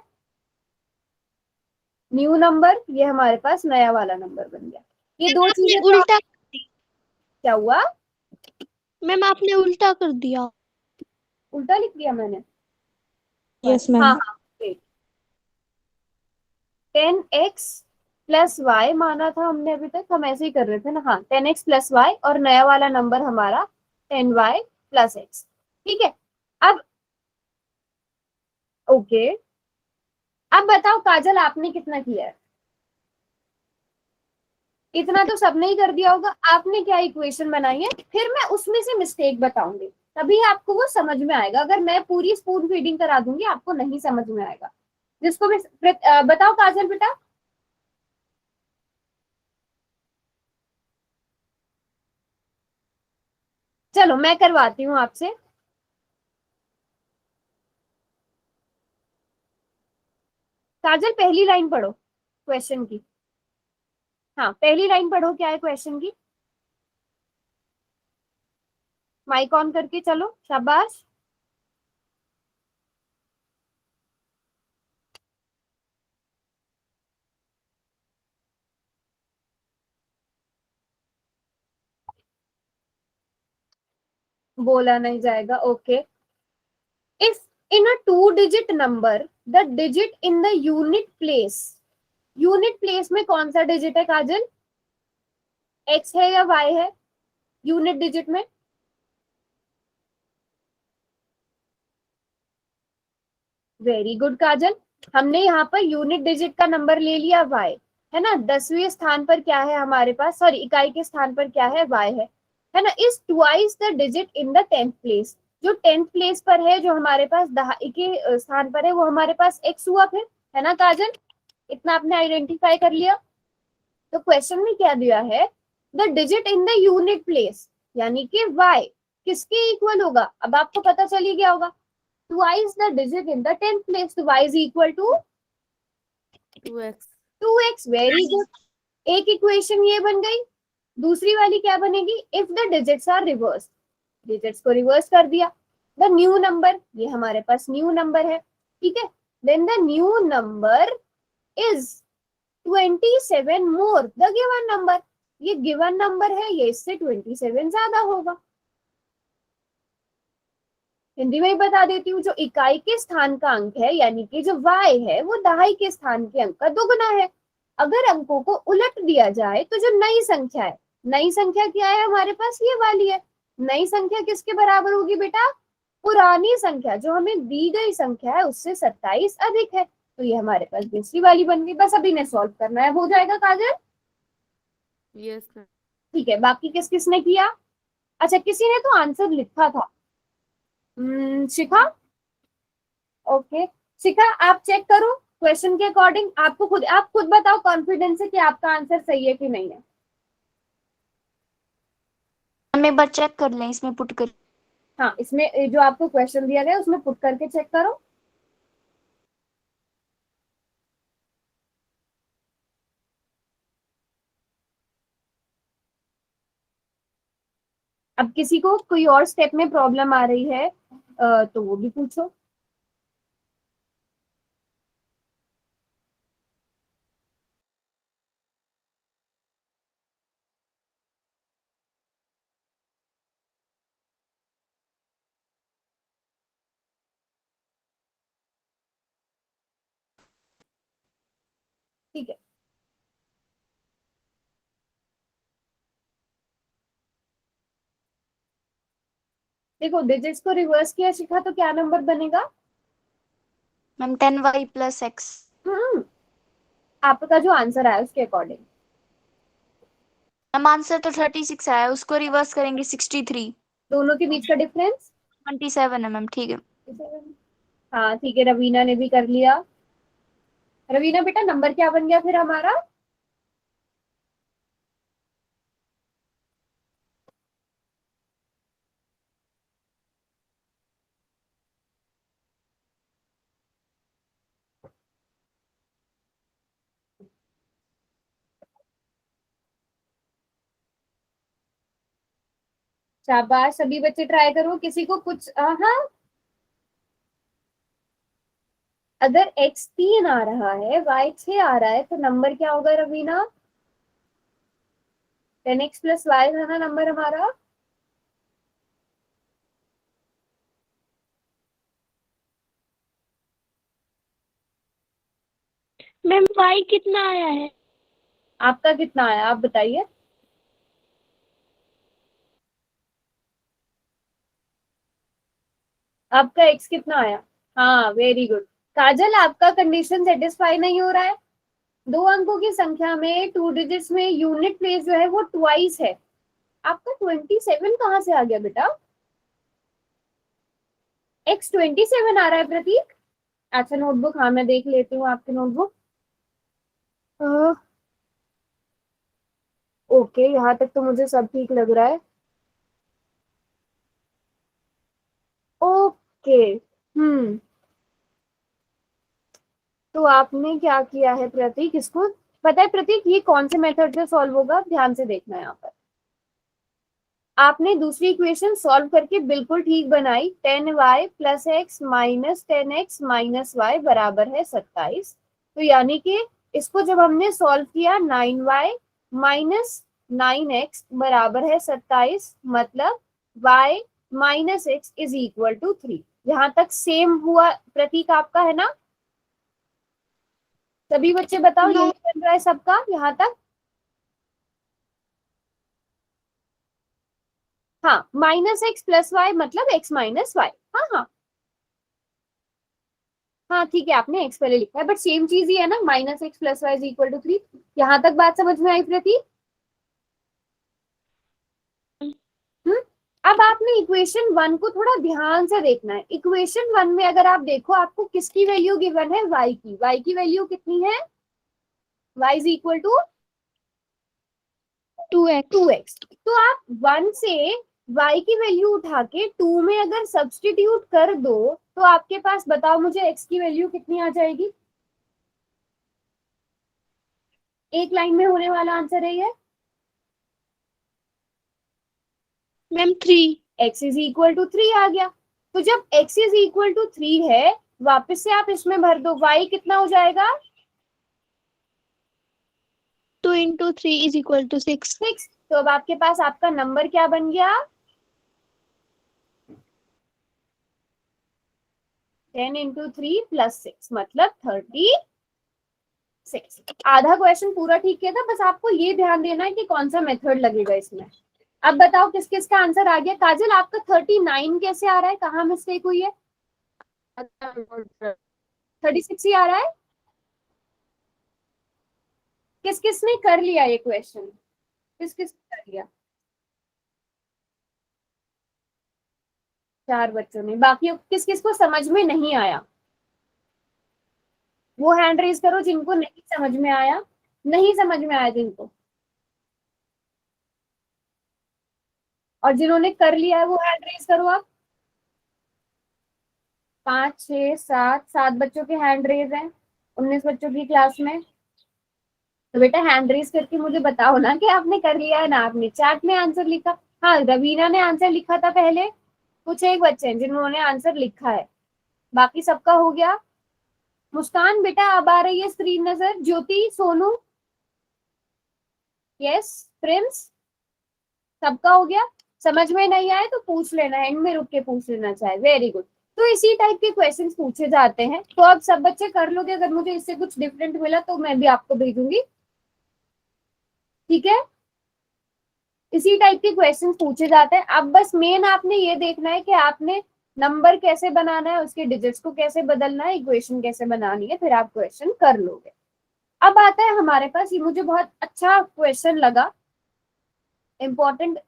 न्यू नंबर, ये हमारे पास नया वाला नंबर बन गया, ये दो आपने चीजें तो उल्टा क्या हुआ? मैम, आपने उल्टा कर दिया। उल्टा लिख दिया मैंने? यस हाँ मैम। हाँ, 10x+y माना था हमने अभी तक, हम ऐसे ही कर रहे थे ना, हाँ 10x+y, और नया वाला नंबर हमारा 10y+x, ठीक है। अब ओके, अब बताओ काजल आपने कितना किया है? इतना तो सबने ही कर दिया होगा, आपने क्या इक्वेशन बनाई है, फिर मैं उसमें से मिस्टेक बताऊंगी, तभी आपको वो समझ में आएगा, अगर मैं पूरी स्पून फीडिंग करा दूंगी आपको नहीं समझ में आएगा। जिसको भी बताओ काजल बेटा। चलो मैं करवाती हूँ आपसे, काजल पहली लाइन पढ़ो क्वेश्चन की, हाँ पहली लाइन पढ़ो, क्या है क्वेश्चन की, माइक ऑन करके चलो, शाबाश। बोला नहीं जाएगा, okay. If In a 2-digit number, the digit in the unit place, unit place में कौन सा डिजिट है काजल? x है या y है यूनिट डिजिट में? वेरी गुड काजल, हमने यहाँ पर यूनिट डिजिट का नंबर ले लिया y, है ना। 10वें स्थान पर क्या है हमारे पास, सॉरी इकाई के स्थान पर क्या है, y है ना। Is twice the digit in the 10th place, जो 10th प्लेस पर है, जो हमारे पास दहाई के स्थान पर है, वो हमारे पास x हुआ फिर, है ना काजल। इतना आपने आइडेंटिफाई कर लिया। तो क्वेश्चन में क्या दिया है, the digit in the unit place, यानी कि y किसके इक्वल होगा, अब आपको पता चल ही गया होगा, twice the digit in the 10th place, तो y is equal to 2x। Very good, एक इक्वेशन ये बन गई। दूसरी वाली क्या बनेगी, if the digits are reverse, digits को रिवर्स कर दिया। द न्यू नंबर, ये हमारे पास न्यू नंबर है, ठीक है। Then the new number is 27 more the given number, ये गिवन नंबर है, ये इससे 27 ज्यादा होगा। हिंदी में ही बता देती हूँ, जो इकाई के स्थान का अंक है, यानी कि जो y है, वो दहाई के स्थान के अंक का दुगुना है। अगर अंकों को उलट दिया जाए तो जो नई संख्या है, नई संख्या क्या है हमारे पास, ये वाली है। नई संख्या किसके बराबर होगी बेटा, पुरानी संख्या, जो हमें दी गई संख्या है उससे 27 अधिक है। तो ये हमारे पास दूसरी वाली बन गई। बस अभी ने सॉल्व करना है, हो जाएगा काजल। Yes ma'am. ठीक है, बाकी किस किसने किया? अच्छा, किसी ने तो आंसर लिखा था, शिखा। ओके शिखा, आप चेक करो क्वेश्चन के अकॉर्डिंग, आप खुद बताओ कॉन्फिडेंस से कि आपका आंसर सही है कि नहीं है। हम एक बार चेक कर लें, इसमें पुट कर। हाँ, इसमें जो आपको क्वेश्चन दिया गया उसमें पुट करके चेक करो। अब किसी को कोई और स्टेप में प्रॉब्लम आ रही है तो वो भी पूछो। ठीक है, देखो डिजिट्स को रिवर्स किया शिखा तो क्या नंबर बनेगा? Ma'am 10y plus x। आपका जो आंसर आया उसके अकॉर्डिंग। मैम आंसर तो 36 आया, उसको रिवर्स करेंगे 63। दोनों के बीच का डिफरेंस 27 है मैम, ठीक है। हाँ ठीक है, रवीना ने भी कर लिया। रवीना बेटा नंबर क्या बन गया फिर हमारा? शाबाश, सभी बच्चे ट्राई करो, किसी को कुछ हाँ। अगर x 3 आ रहा है, y 6 आ रहा है, तो नंबर क्या होगा रवीना? 10x प्लस y था ना नंबर हमारा। मैम y कितना आया है? आपका कितना आया आप बताइए। आपका x कितना आया? हाँ वेरी गुड काजल, आपका कंडीशन सेटिस्फाई नहीं हो रहा है। 2 अंकों की संख्या में 2 डिजिट्स में यूनिट प्लेस जो है वो ट्वाइस है। आपका 27 कहाँ से आ गया बेटा? x 27 आ रहा है प्रतीक। अच्छा नोटबुक, हाँ मैं देख लेती हूँ आपकी नोटबुक। ओके, यहाँ तक तो मुझे सब ठीक लग रहा है। ओके तो आपने क्या किया है प्रतीक, इसको पता है प्रतीक ये कौन से मेथड से सॉल्व होगा? ध्यान से देखना यहाँ पर। आपने दूसरी इक्वेशन सॉल्व करके बिल्कुल ठीक बनाई, 10y plus x minus 10x minus y बराबर है 27। तो यानी कि इसको जब हमने सॉल्व किया 9y माइनस 9x बराबर है 27, मतलब y minus x is equal to 3। यहाँ तक सेम हुआ प्रतीक आपका है ना? सभी बच्चे बताओ No. यही बन रहा है सबका यहाँ तक? हाँ, -x+y मतलब x-y। हाँ हाँ हाँ ठीक है, आपने x पहले लिखा है बट सेम चीज ही है ना, -x+y = 3। यहाँ तक बात समझ में आई प्रतीक? अब आपने इक्वेशन 1 को थोड़ा ध्यान से देखना है। इक्वेशन 1 में अगर आप देखो, आपको किसकी वैल्यू गिवन है? y की वैल्यू कितनी है? y = 2x. 2x। तो आप 1 से y की वैल्यू उठा के 2 में अगर सब्सटीट्यूट कर दो तो आपके पास, बताओ मुझे, x की वैल्यू कितनी आ जाएगी? एक लाइन में होने वाला आंसर है ये। मैम 3. x = 3 आ गया। तो जब x = 3 है, वापस से आप इसमें भर दो, y कितना हो जाएगा? 2 into 3 = 6. 6। तो अब आपके पास आपका नंबर क्या बन गया? 10 into 3 + 6 मतलब 36। आधा क्वेश्चन पूरा ठीक किया था, बस आपको ये ध्यान देना है कि कौन सा मेथड लगेगा इसमें। अब बताओ किस किस का आंसर आ गया? काजल, आपका 39 कैसे आ रहा है? कहाँ मिस्टेक हुई है? 36 ही आ रहा है। किस किसने कर लिया ये क्वेश्चन? किस किस ने कर लिया? 4 बच्चों ने। बाकी किस किस को समझ में नहीं आया? वो हैंड रेज करो जिनको नहीं समझ में आया। नहीं समझ में आया जिनको, और जिन्होंने कर लिया है वो हैंड रेज करो आप। 5 6 7 7 बच्चों के हैंड रेज हैं 19 बच्चों की क्लास में। तो बेटा हैंड रेज करके मुझे बताओ ना कि आपने कर लिया है ना। आपने चैट में आंसर लिखा? हाँ, रवीना ने आंसर लिखा था पहले। कुछ एक बच्चे हैं जिन्होंने आंसर लिखा है, बाकी सबका हो गया। मुस्कान बेटा अब आ रही है स्क्रीन नजर। ज्योति, सोनू, यस, प्रिंस, सबका हो गया। समझ में नहीं आए तो पूछ लेना, एंड में रुक के पूछ लेना चाहे। Very good. तो इसी टाइप के क्वेश्चंस पूछे जाते हैं। तो अब सब बच्चे कर लोगे। अगर मुझे इससे कुछ डिफरेंट मिला तो मैं भी आपको भेजूंगी, ठीक है? इसी टाइप के क्वेश्चन पूछे जाते हैं। अब बस मेन आपने ये देखना है कि आपने नंबर कैसे बनाना है, उसके डिजिट्स को कैसे बदलना है, इक्वेशन कैसे बनानी है, फिर आप क्वेश्चन कर लोगे। अब आता है हमारे पास, ये मुझे बहुत अच्छा क्वेश्चन लगा, इम्पोर्टेंट।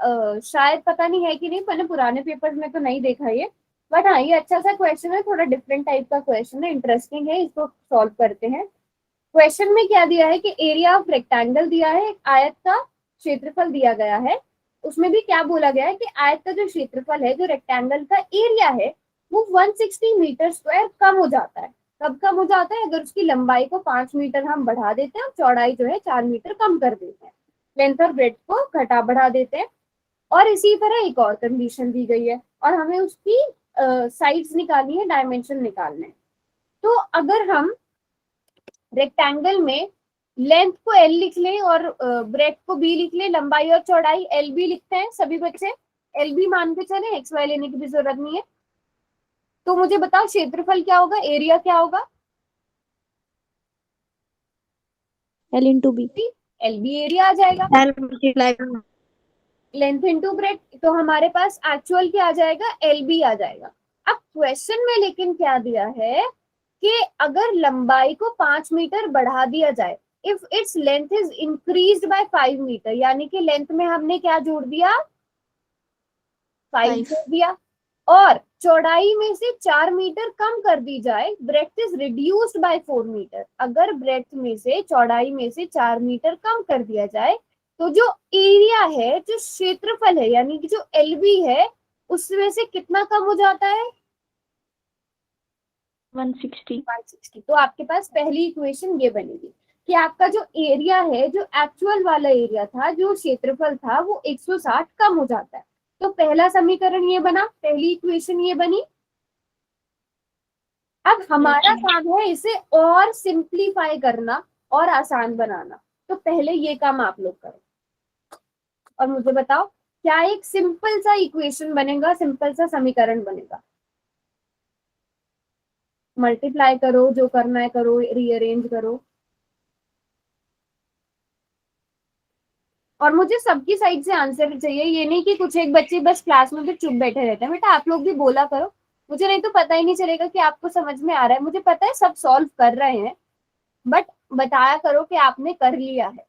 शायद पता नहीं है कि नहीं, मैंने पुराने पेपर्स में तो नहीं देखा ये, बट हाँ ये अच्छा सा क्वेश्चन है, थोड़ा डिफरेंट टाइप का क्वेश्चन है, इंटरेस्टिंग है। इसको सॉल्व करते हैं। क्वेश्चन में क्या दिया है कि एरिया ऑफ रेक्टेंगल दिया है, एक आयत का क्षेत्रफल दिया गया है। उसमें भी क्या बोला गया है कि आयत का जो क्षेत्रफल है, जो रेक्टेंगल का एरिया है, वो 160 मीटर स्क्वायर कम हो जाता है। कब कम हो जाता है? अगर उसकी लंबाई को 5 मीटर हम बढ़ा देते हैं और चौड़ाई जो है 4 मीटर कम कर देते हैं, लेंथ और ब्रेड्थ को घटा बढ़ा देते हैं। और इसी तरह एक और कंडीशन दी गई है, और हमें उसकी साइड्स निकालनी है, डायमेंशन निकालने हैं। तो अगर हम रेक्टेंगल में लेंथ को L लिख लें और ब्रेथ को B लिख लें, लंबाई और चौड़ाई LB लिखते हैं सभी बच्चे। LB मान के चले, XY लेने की भी जरूरत नहीं है। तो मुझे बताओ क्षेत्रफल क्या होगा, एरिया क्या होगा? L into B. LB area आ जाएगा। L multiply. Length into breadth, तो हमारे पास एक्चुअल क्या आ जाएगा? LB आ जाएगा। अब क्वेश्चन में लेकिन क्या दिया है कि अगर लंबाई को 5 मीटर बढ़ा दिया जाए, if its length is increased by 5 metre, यानी कि लेंथ में हमने क्या जोड़ दिया? 5 जोड़ दिया। और चौड़ाई में से 4 मीटर कम कर दी जाए, breadth is reduced by 4 metre. अगर ब्रेथ में से, चौड़ाई में से 4 मीटर कम कर दिया जाए, तो जो एरिया है, जो क्षेत्रफल है, यानी कि जो LB है, उसमें से कितना कम हो जाता है? 160. तो आपके पास पहली इक्वेशन ये बनेगी कि आपका जो एरिया है, जो एक्चुअल वाला एरिया था, जो क्षेत्रफल था, वो 160 कम हो जाता है। तो पहला समीकरण ये बना, पहली इक्वेशन ये बनी। अब हमारा काम है इसे और सिंप्लीफाई करना और आसान बनाना। तो पहले ये काम आप लोग करो और मुझे बताओ क्या एक सिंपल सा इक्वेशन बनेगा, सिंपल सा समीकरण बनेगा? मल्टीप्लाई करो, जो करना है करो, रीअरेंज करो। और मुझे सबकी साइड से आंसर चाहिए, ये नहीं कि कुछ एक बच्चे बस क्लास में भी चुप बैठे रहते हैं। बेटा आप लोग भी बोला करो, मुझे नहीं तो पता ही नहीं चलेगा कि आपको समझ में आ रहा है। मुझे पता है सब सॉल्व कर रहे हैं, बट बताया करो कि आपने कर लिया है।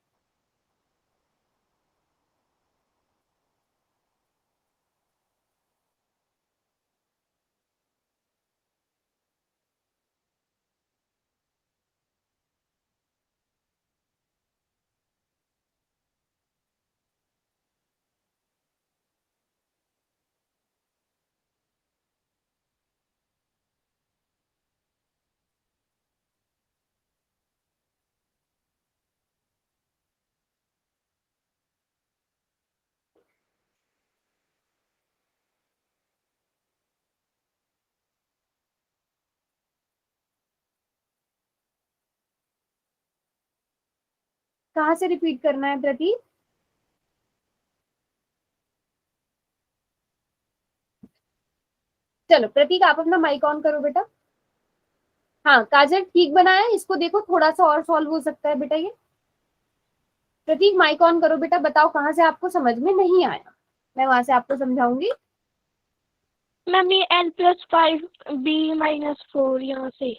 कहाँ से रिपीट करना है प्रतीक? चलो प्रतीक आप अपना माइक ऑन करो बेटा। हाँ काजल ठीक बनाया है, इसको देखो थोड़ा सा और सॉल्व हो सकता है बेटा ये। प्रतीक माइक ऑन करो बेटा, बताओ कहाँ से आपको समझ में नहीं आया, मैं वहां से आपको समझाऊंगी। मैम ये L+5B-4 यहाँ से।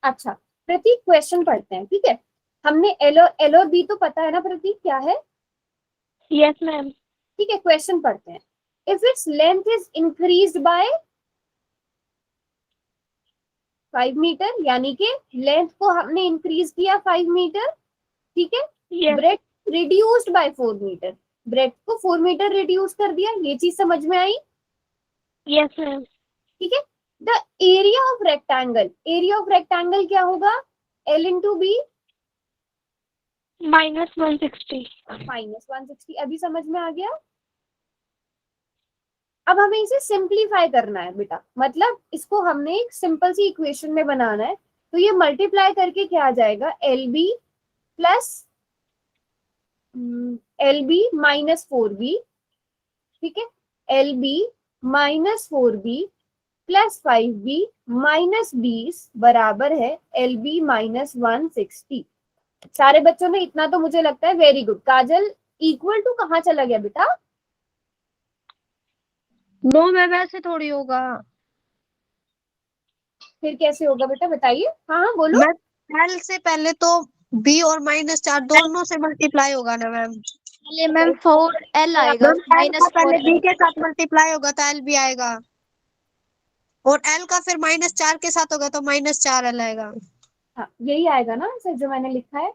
अच्छा प्रतीक क्वेश्चन पढ़ते हैं, ठीक है। हमने एल और बी तो पता है ना प्रतीक क्या है? Yes ma'am. ठीक है क्वेश्चन पढ़ते हैं। If its length is increased by 5 metre, यानी कि लेंथ को हमने इंक्रीज किया 5 मीटर, ठीक है। Yes breadth reduced by 4 metre, breadth को 4 मीटर रिड्यूस कर दिया, ये चीज समझ में आई? Yes ma'am. ठीक है। The area of rectangle, area of rectangle क्या होगा? L into B -160। -160। अभी समझ में आ गया? अब हमें इसे सिंप्लीफाई करना है बेटा, मतलब इसको हमने एक सिंपल सी इक्वेशन में बनाना है। तो ये मल्टीप्लाई करके क्या आ जाएगा? L B plus L B -4b, ठीक है। L B -4b plus 5b -20 बराबर है एल बी -160। सारे बच्चों ने इतना तो मुझे लगता है very good. Kajal equal to कहाँ चला गया बेटा? नो मैम ऐसे थोड़ी होगा। फिर कैसे होगा बेटा बताइए? हाँ हाँ बोलो। मैम एल से पहले तो बी और -4 दोनों से मल्टीप्लाई होगा ना मैम। पहले मैम 4L आएगा, मैम एल का पहले -4L। बी के साथ मल्टीप्लाई होगा तो एल बी आएगा, और एल का फिर -4 के साथ होगा तो -4L आएगा। हाँ यही आएगा ना आंसर जो मैंने लिखा है।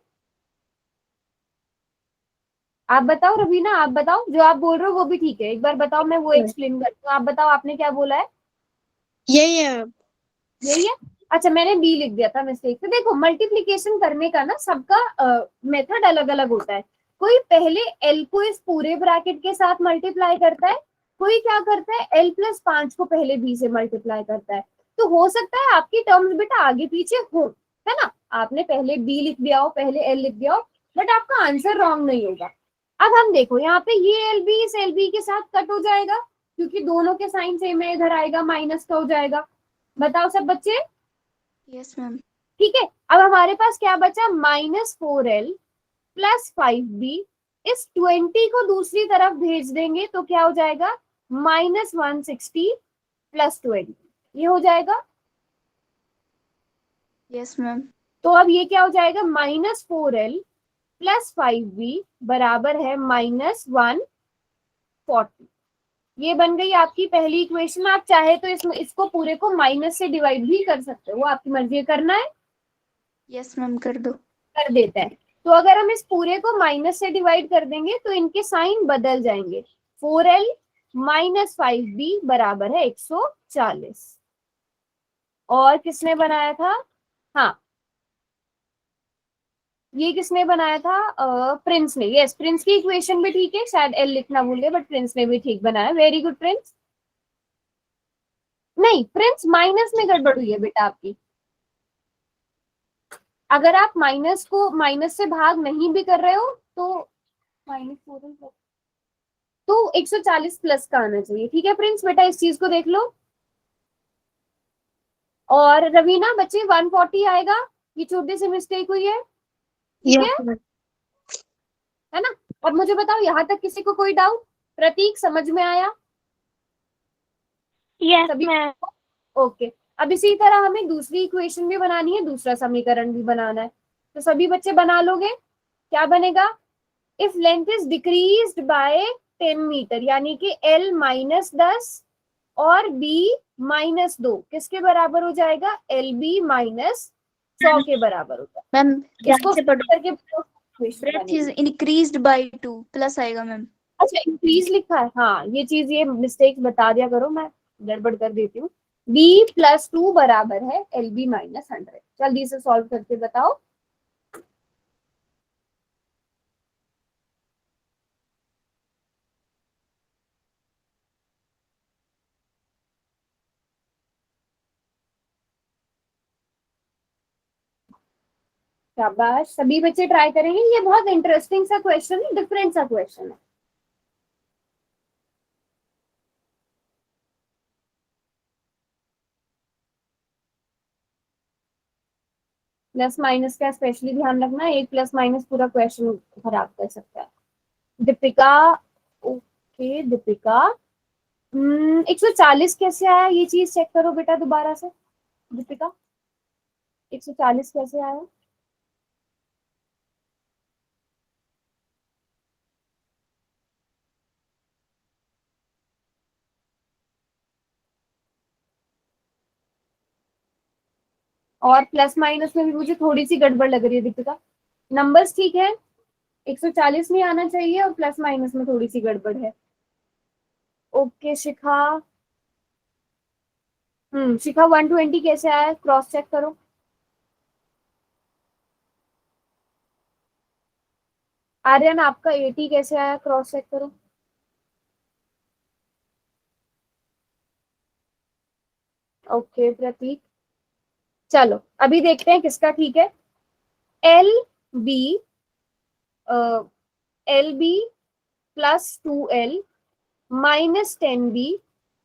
आप बताओ रवीना, आप बताओ, जो आप बोल रहे हो वो भी ठीक है, एक बार बताओ, मैं वो एक्सप्लेन करती हूँ। आप बताओ आपने क्या बोला है? यही है मैम। यही है? अच्छा मैंने बी लिख दिया था मिस्टेक से। देखो मल्टीप्लीकेशन करने का ना सबका मेथड अलग अलग होता है। कोई पहले एल को इस पूरे ब्रैकेट के साथ मल्टीप्लाई करता है, कोई क्या करता है L+5 को पहले बी से मल्टीप्लाई करता है। तो हो सकता है आपकी टर्म्स बेटा आगे पीछे हो, है ना, आपने पहले बी लिख दिया हो, पहले एल लिख दिया हो, बट आपका आंसर रॉन्ग नहीं होगा। अब हम देखो यहाँ पे ये एल बी इस एल बी के साथ कट हो जाएगा, क्योंकि दोनों के साइन सेम है, इधर आएगा माइनस का हो जाएगा। बताओ सब बच्चे? Yes ma'am. ठीक है। अब हमारे पास क्या बचा? -4L plus 5B। इस 20 को दूसरी तरफ भेज देंगे तो क्या हो जाएगा? -160 प्लस 20, ये हो जाएगा। Yes ma'am. तो अब ये क्या हो जाएगा? -4L प्लस 5B बराबर है -140। ये बन गई आपकी पहली इक्वेशन। आप चाहे तो इसको पूरे को माइनस से डिवाइड भी कर सकते हो, आपकी मर्जी करना है यस मैम कर दो। कर देते हैं। तो अगर हम इस पूरे को माइनस से डिवाइड कर देंगे तो इनके साइन बदल जाएंगे। 4L -5B बराबर है 140। और किसने बनाया था? हाँ ये किसने बनाया था? प्रिंस ने। यस प्रिंस की इक्वेशन भी ठीक है, शायद एल लिखना भूल गए, बट प्रिंस ने भी ठीक बनाया। Very good Prince. नहीं प्रिंस माइनस में गड़बड़ हुई है बेटा आपकी। अगर आप माइनस को माइनस से भाग नहीं भी कर रहे हो तो -4 तो 140 प्लस का आना चाहिए। ठीक है प्रिंस बेटा, इस चीज को देख लो। और रवीना बच्चे 140 आएगा, ये छोटी सी मिस्टेक हुई है, ठीक है? Yes ma'am. है ना? अब मुझे बताओ यहाँ तक किसी को कोई डाउट? प्रतीक समझ में आया यस सभी? मैम। ओके। अब इसी तरह हमें दूसरी इक्वेशन भी बनानी है, दूसरा समीकरण भी बनाना है, तो सभी बच्चे बना लोगे? क्या बनेगा? If length is decreased by 10 metre, यानी कि L -10 और B -2 किसके बराबर हो जाएगा? LB -100 के बराबर होगा। मैम इसको ध्यान से पढ़ो। करके इक्वेशन ब्रेथ इज बनेगी। इंक्रीज्ड बाय 2 प्लस आएगा मैम। अच्छा, इंक्रीज लिखा है, हाँ ये चीज, ये मिस्टेक बता दिया करो, मैं गड़बड़ कर देती हूँ। B +2 बराबर है LB -100। जल्दी से सॉल्व करके बताओ। शाबाश, सभी बच्चे ट्राई करेंगे। ये बहुत इंटरेस्टिंग सा क्वेश्चन है, डिफरेंट सा क्वेश्चन है। प्लस माइनस का स्पेशली ध्यान रखना, एक प्लस माइनस पूरा क्वेश्चन खराब कर सकता है। दीपिका, ओके दीपिका, 140 कैसे आया? ये चीज चेक करो बेटा दोबारा से। दीपिका, 140 कैसे आया? और प्लस माइनस में भी मुझे थोड़ी सी गड़बड़ लग रही है दीपिका। नंबर्स ठीक है, 140 नहीं आना चाहिए, और प्लस माइनस में थोड़ी सी गड़बड़ है। ओके शिखा, शिखा 120 कैसे आया? क्रॉस चेक करो। आर्यन आपका 80 कैसे आया? क्रॉस चेक करो। ओके प्रतीक, चलो अभी देखते हैं किसका ठीक है। एल बी +2L -10B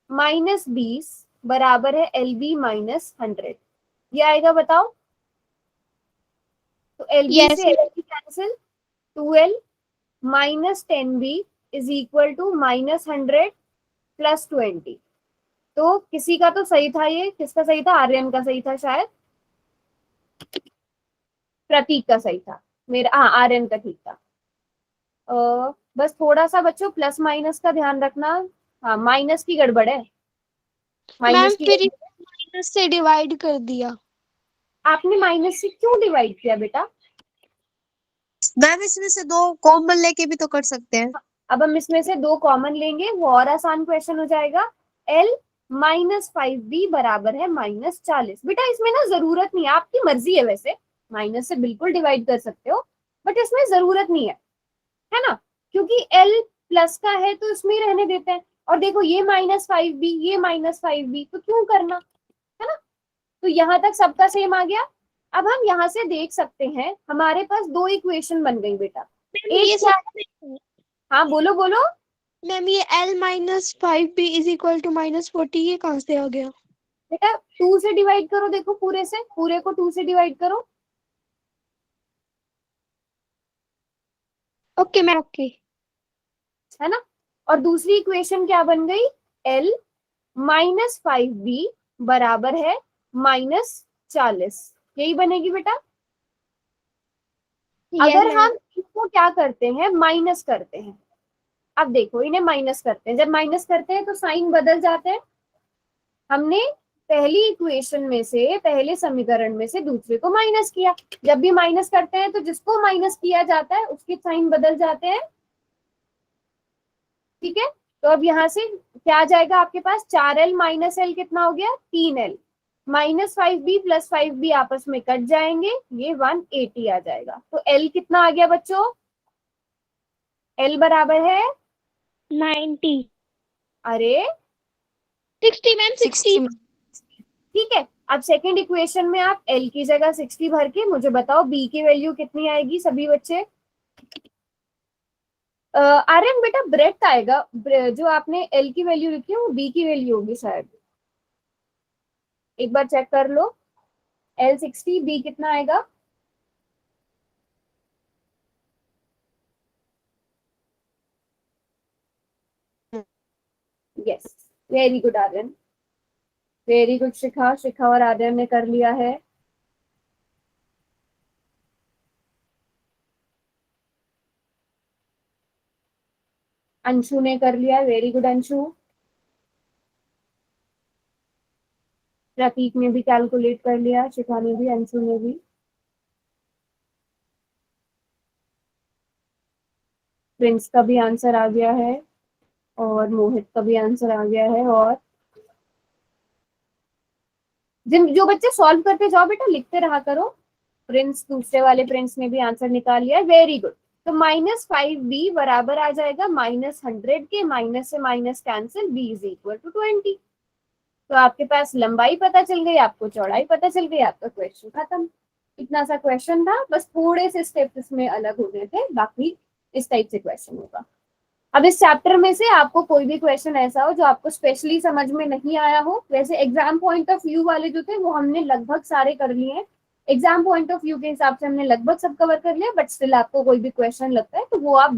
-20 बराबर है LB -100। ये आएगा बताओ। तो LB यस से LB cancel, 2L -10B is equal to -100 +20। तो किसी का तो सही था, ये किसका सही था? आर्यन का सही था शायद, प्रतीक का सही था, मेरा हाँ आर्यन का ठीक था। बस थोड़ा सा बच्चों प्लस माइनस का ध्यान रखना। हाँ माइनस की गड़बड़ है, मैम, माइनस की फिर गड़बड़ है। माइनस से डिवाइड कर दिया। आपने माइनस से क्यों डिवाइड किया बेटा? मैम इसमें से 2 कॉमन लेके भी तो कर सकते हैं। अब हम इसमें से 2 कॉमन लेंगे, वो और आसान क्वेश्चन हो जाएगा। L -5B बराबर है -40। बेटा इसमें ना जरूरत नहीं है, आपकी मर्जी है वैसे, माइनस से बिल्कुल डिवाइड कर सकते हो, बट इसमें जरूरत नहीं है ना? क्योंकि L प्लस का है तो इसमें ही रहने देते हैं। और देखो ये -5B, ये -5B, तो क्यों करना, है ना? तो यहाँ तक सबका सेम आ गया। अब हम यहाँ से देख सकते हैं हमारे पास 2 इक्वेशन बन गई बेटा। मैम एक ये क्या? सब, हाँ बोलो बोलो। मैम ये L -5B is equal to -40, ये कहाँ से आ गया? बेटा 2 से डिवाइड करो, देखो पूरे से, पूरे को 2 से डिवाइड करो, ओके मैम, ओके। है ना? और दूसरी इक्वेशन क्या बन गई? L -5B बराबर है -40। यही बनेगी बेटा। यस अगर मैम। हम इसको क्या करते हैं, माइनस करते हैं, अब देखो इन्हें माइनस करते हैं, जब माइनस करते हैं तो साइन बदल जाते हैं। हमने पहली इक्वेशन में से, पहले समीकरण में से दूसरे को माइनस किया, जब भी माइनस करते हैं तो जिसको माइनस किया जाता है उसके साइन बदल जाते हैं, ठीक है? तो अब यहाँ से क्या आ जाएगा आपके पास? 4L -L कितना हो गया? 3L। -5B +5B आपस में कट जाएंगे, ये 180 आ जाएगा। तो L कितना आ गया बच्चों? L बराबर है, 90। अरे 60 मैम, 60। ठीक है। अब सेकंड इक्वेशन में आप L की जगह 60 भर के मुझे बताओ B की वैल्यू कितनी आएगी सभी बच्चे? आर्यन बेटा ब्रेथ आएगा, जो आपने L की वैल्यू लिखी है वो B की वैल्यू होगी शायद। एक बार चेक कर लो। L60 B कितना आएगा? Yes, very good Aryan, very good Shikha. Shikha और आर्यन ने कर लिया है। अंशु ने कर लिया, वेरी गुड अंशु। प्रतीक ने भी कैलकुलेट कर लिया, शिखा ने भी, अंशु ने भी। प्रिंस का भी आंसर आ गया है और मोहित का भी आंसर आ गया है। और जिन जो बच्चे सॉल्व करते जाओ बेटा, लिखते रहा करो। प्रिंस, दूसरे वाले प्रिंस ने भी आंसर निकाल लिया, वेरी गुड। तो -5b बराबर आ जाएगा -100 के। माइनस से minus cancel, b is equal to 20। तो आपके पास लंबाई पता चल गई, आपको चौड़ाई पता चल गई, आपका क्वेश्चन खत्म। इतना सा क्वेश्चन था, बस थोड़े से स्टेप्स इसमें अलग हो गए थे, बाकी इस टाइप से क्वेश्चन होगा। अब इस चैप्टर में से आपको कोई भी क्वेश्चन ऐसा हो जो आपको स्पेशली समझ में नहीं आया हो, वैसे एग्जाम पॉइंट ऑफ व्यू वाले जो थे वो हमने लगभग सारे कर लिए हैं। एग्जाम पॉइंट ऑफ व्यू के हिसाब से हमने लगभग सब कवर कर लिया, बट स्टिल आपको कोई भी क्वेश्चन लगता है तो वो आप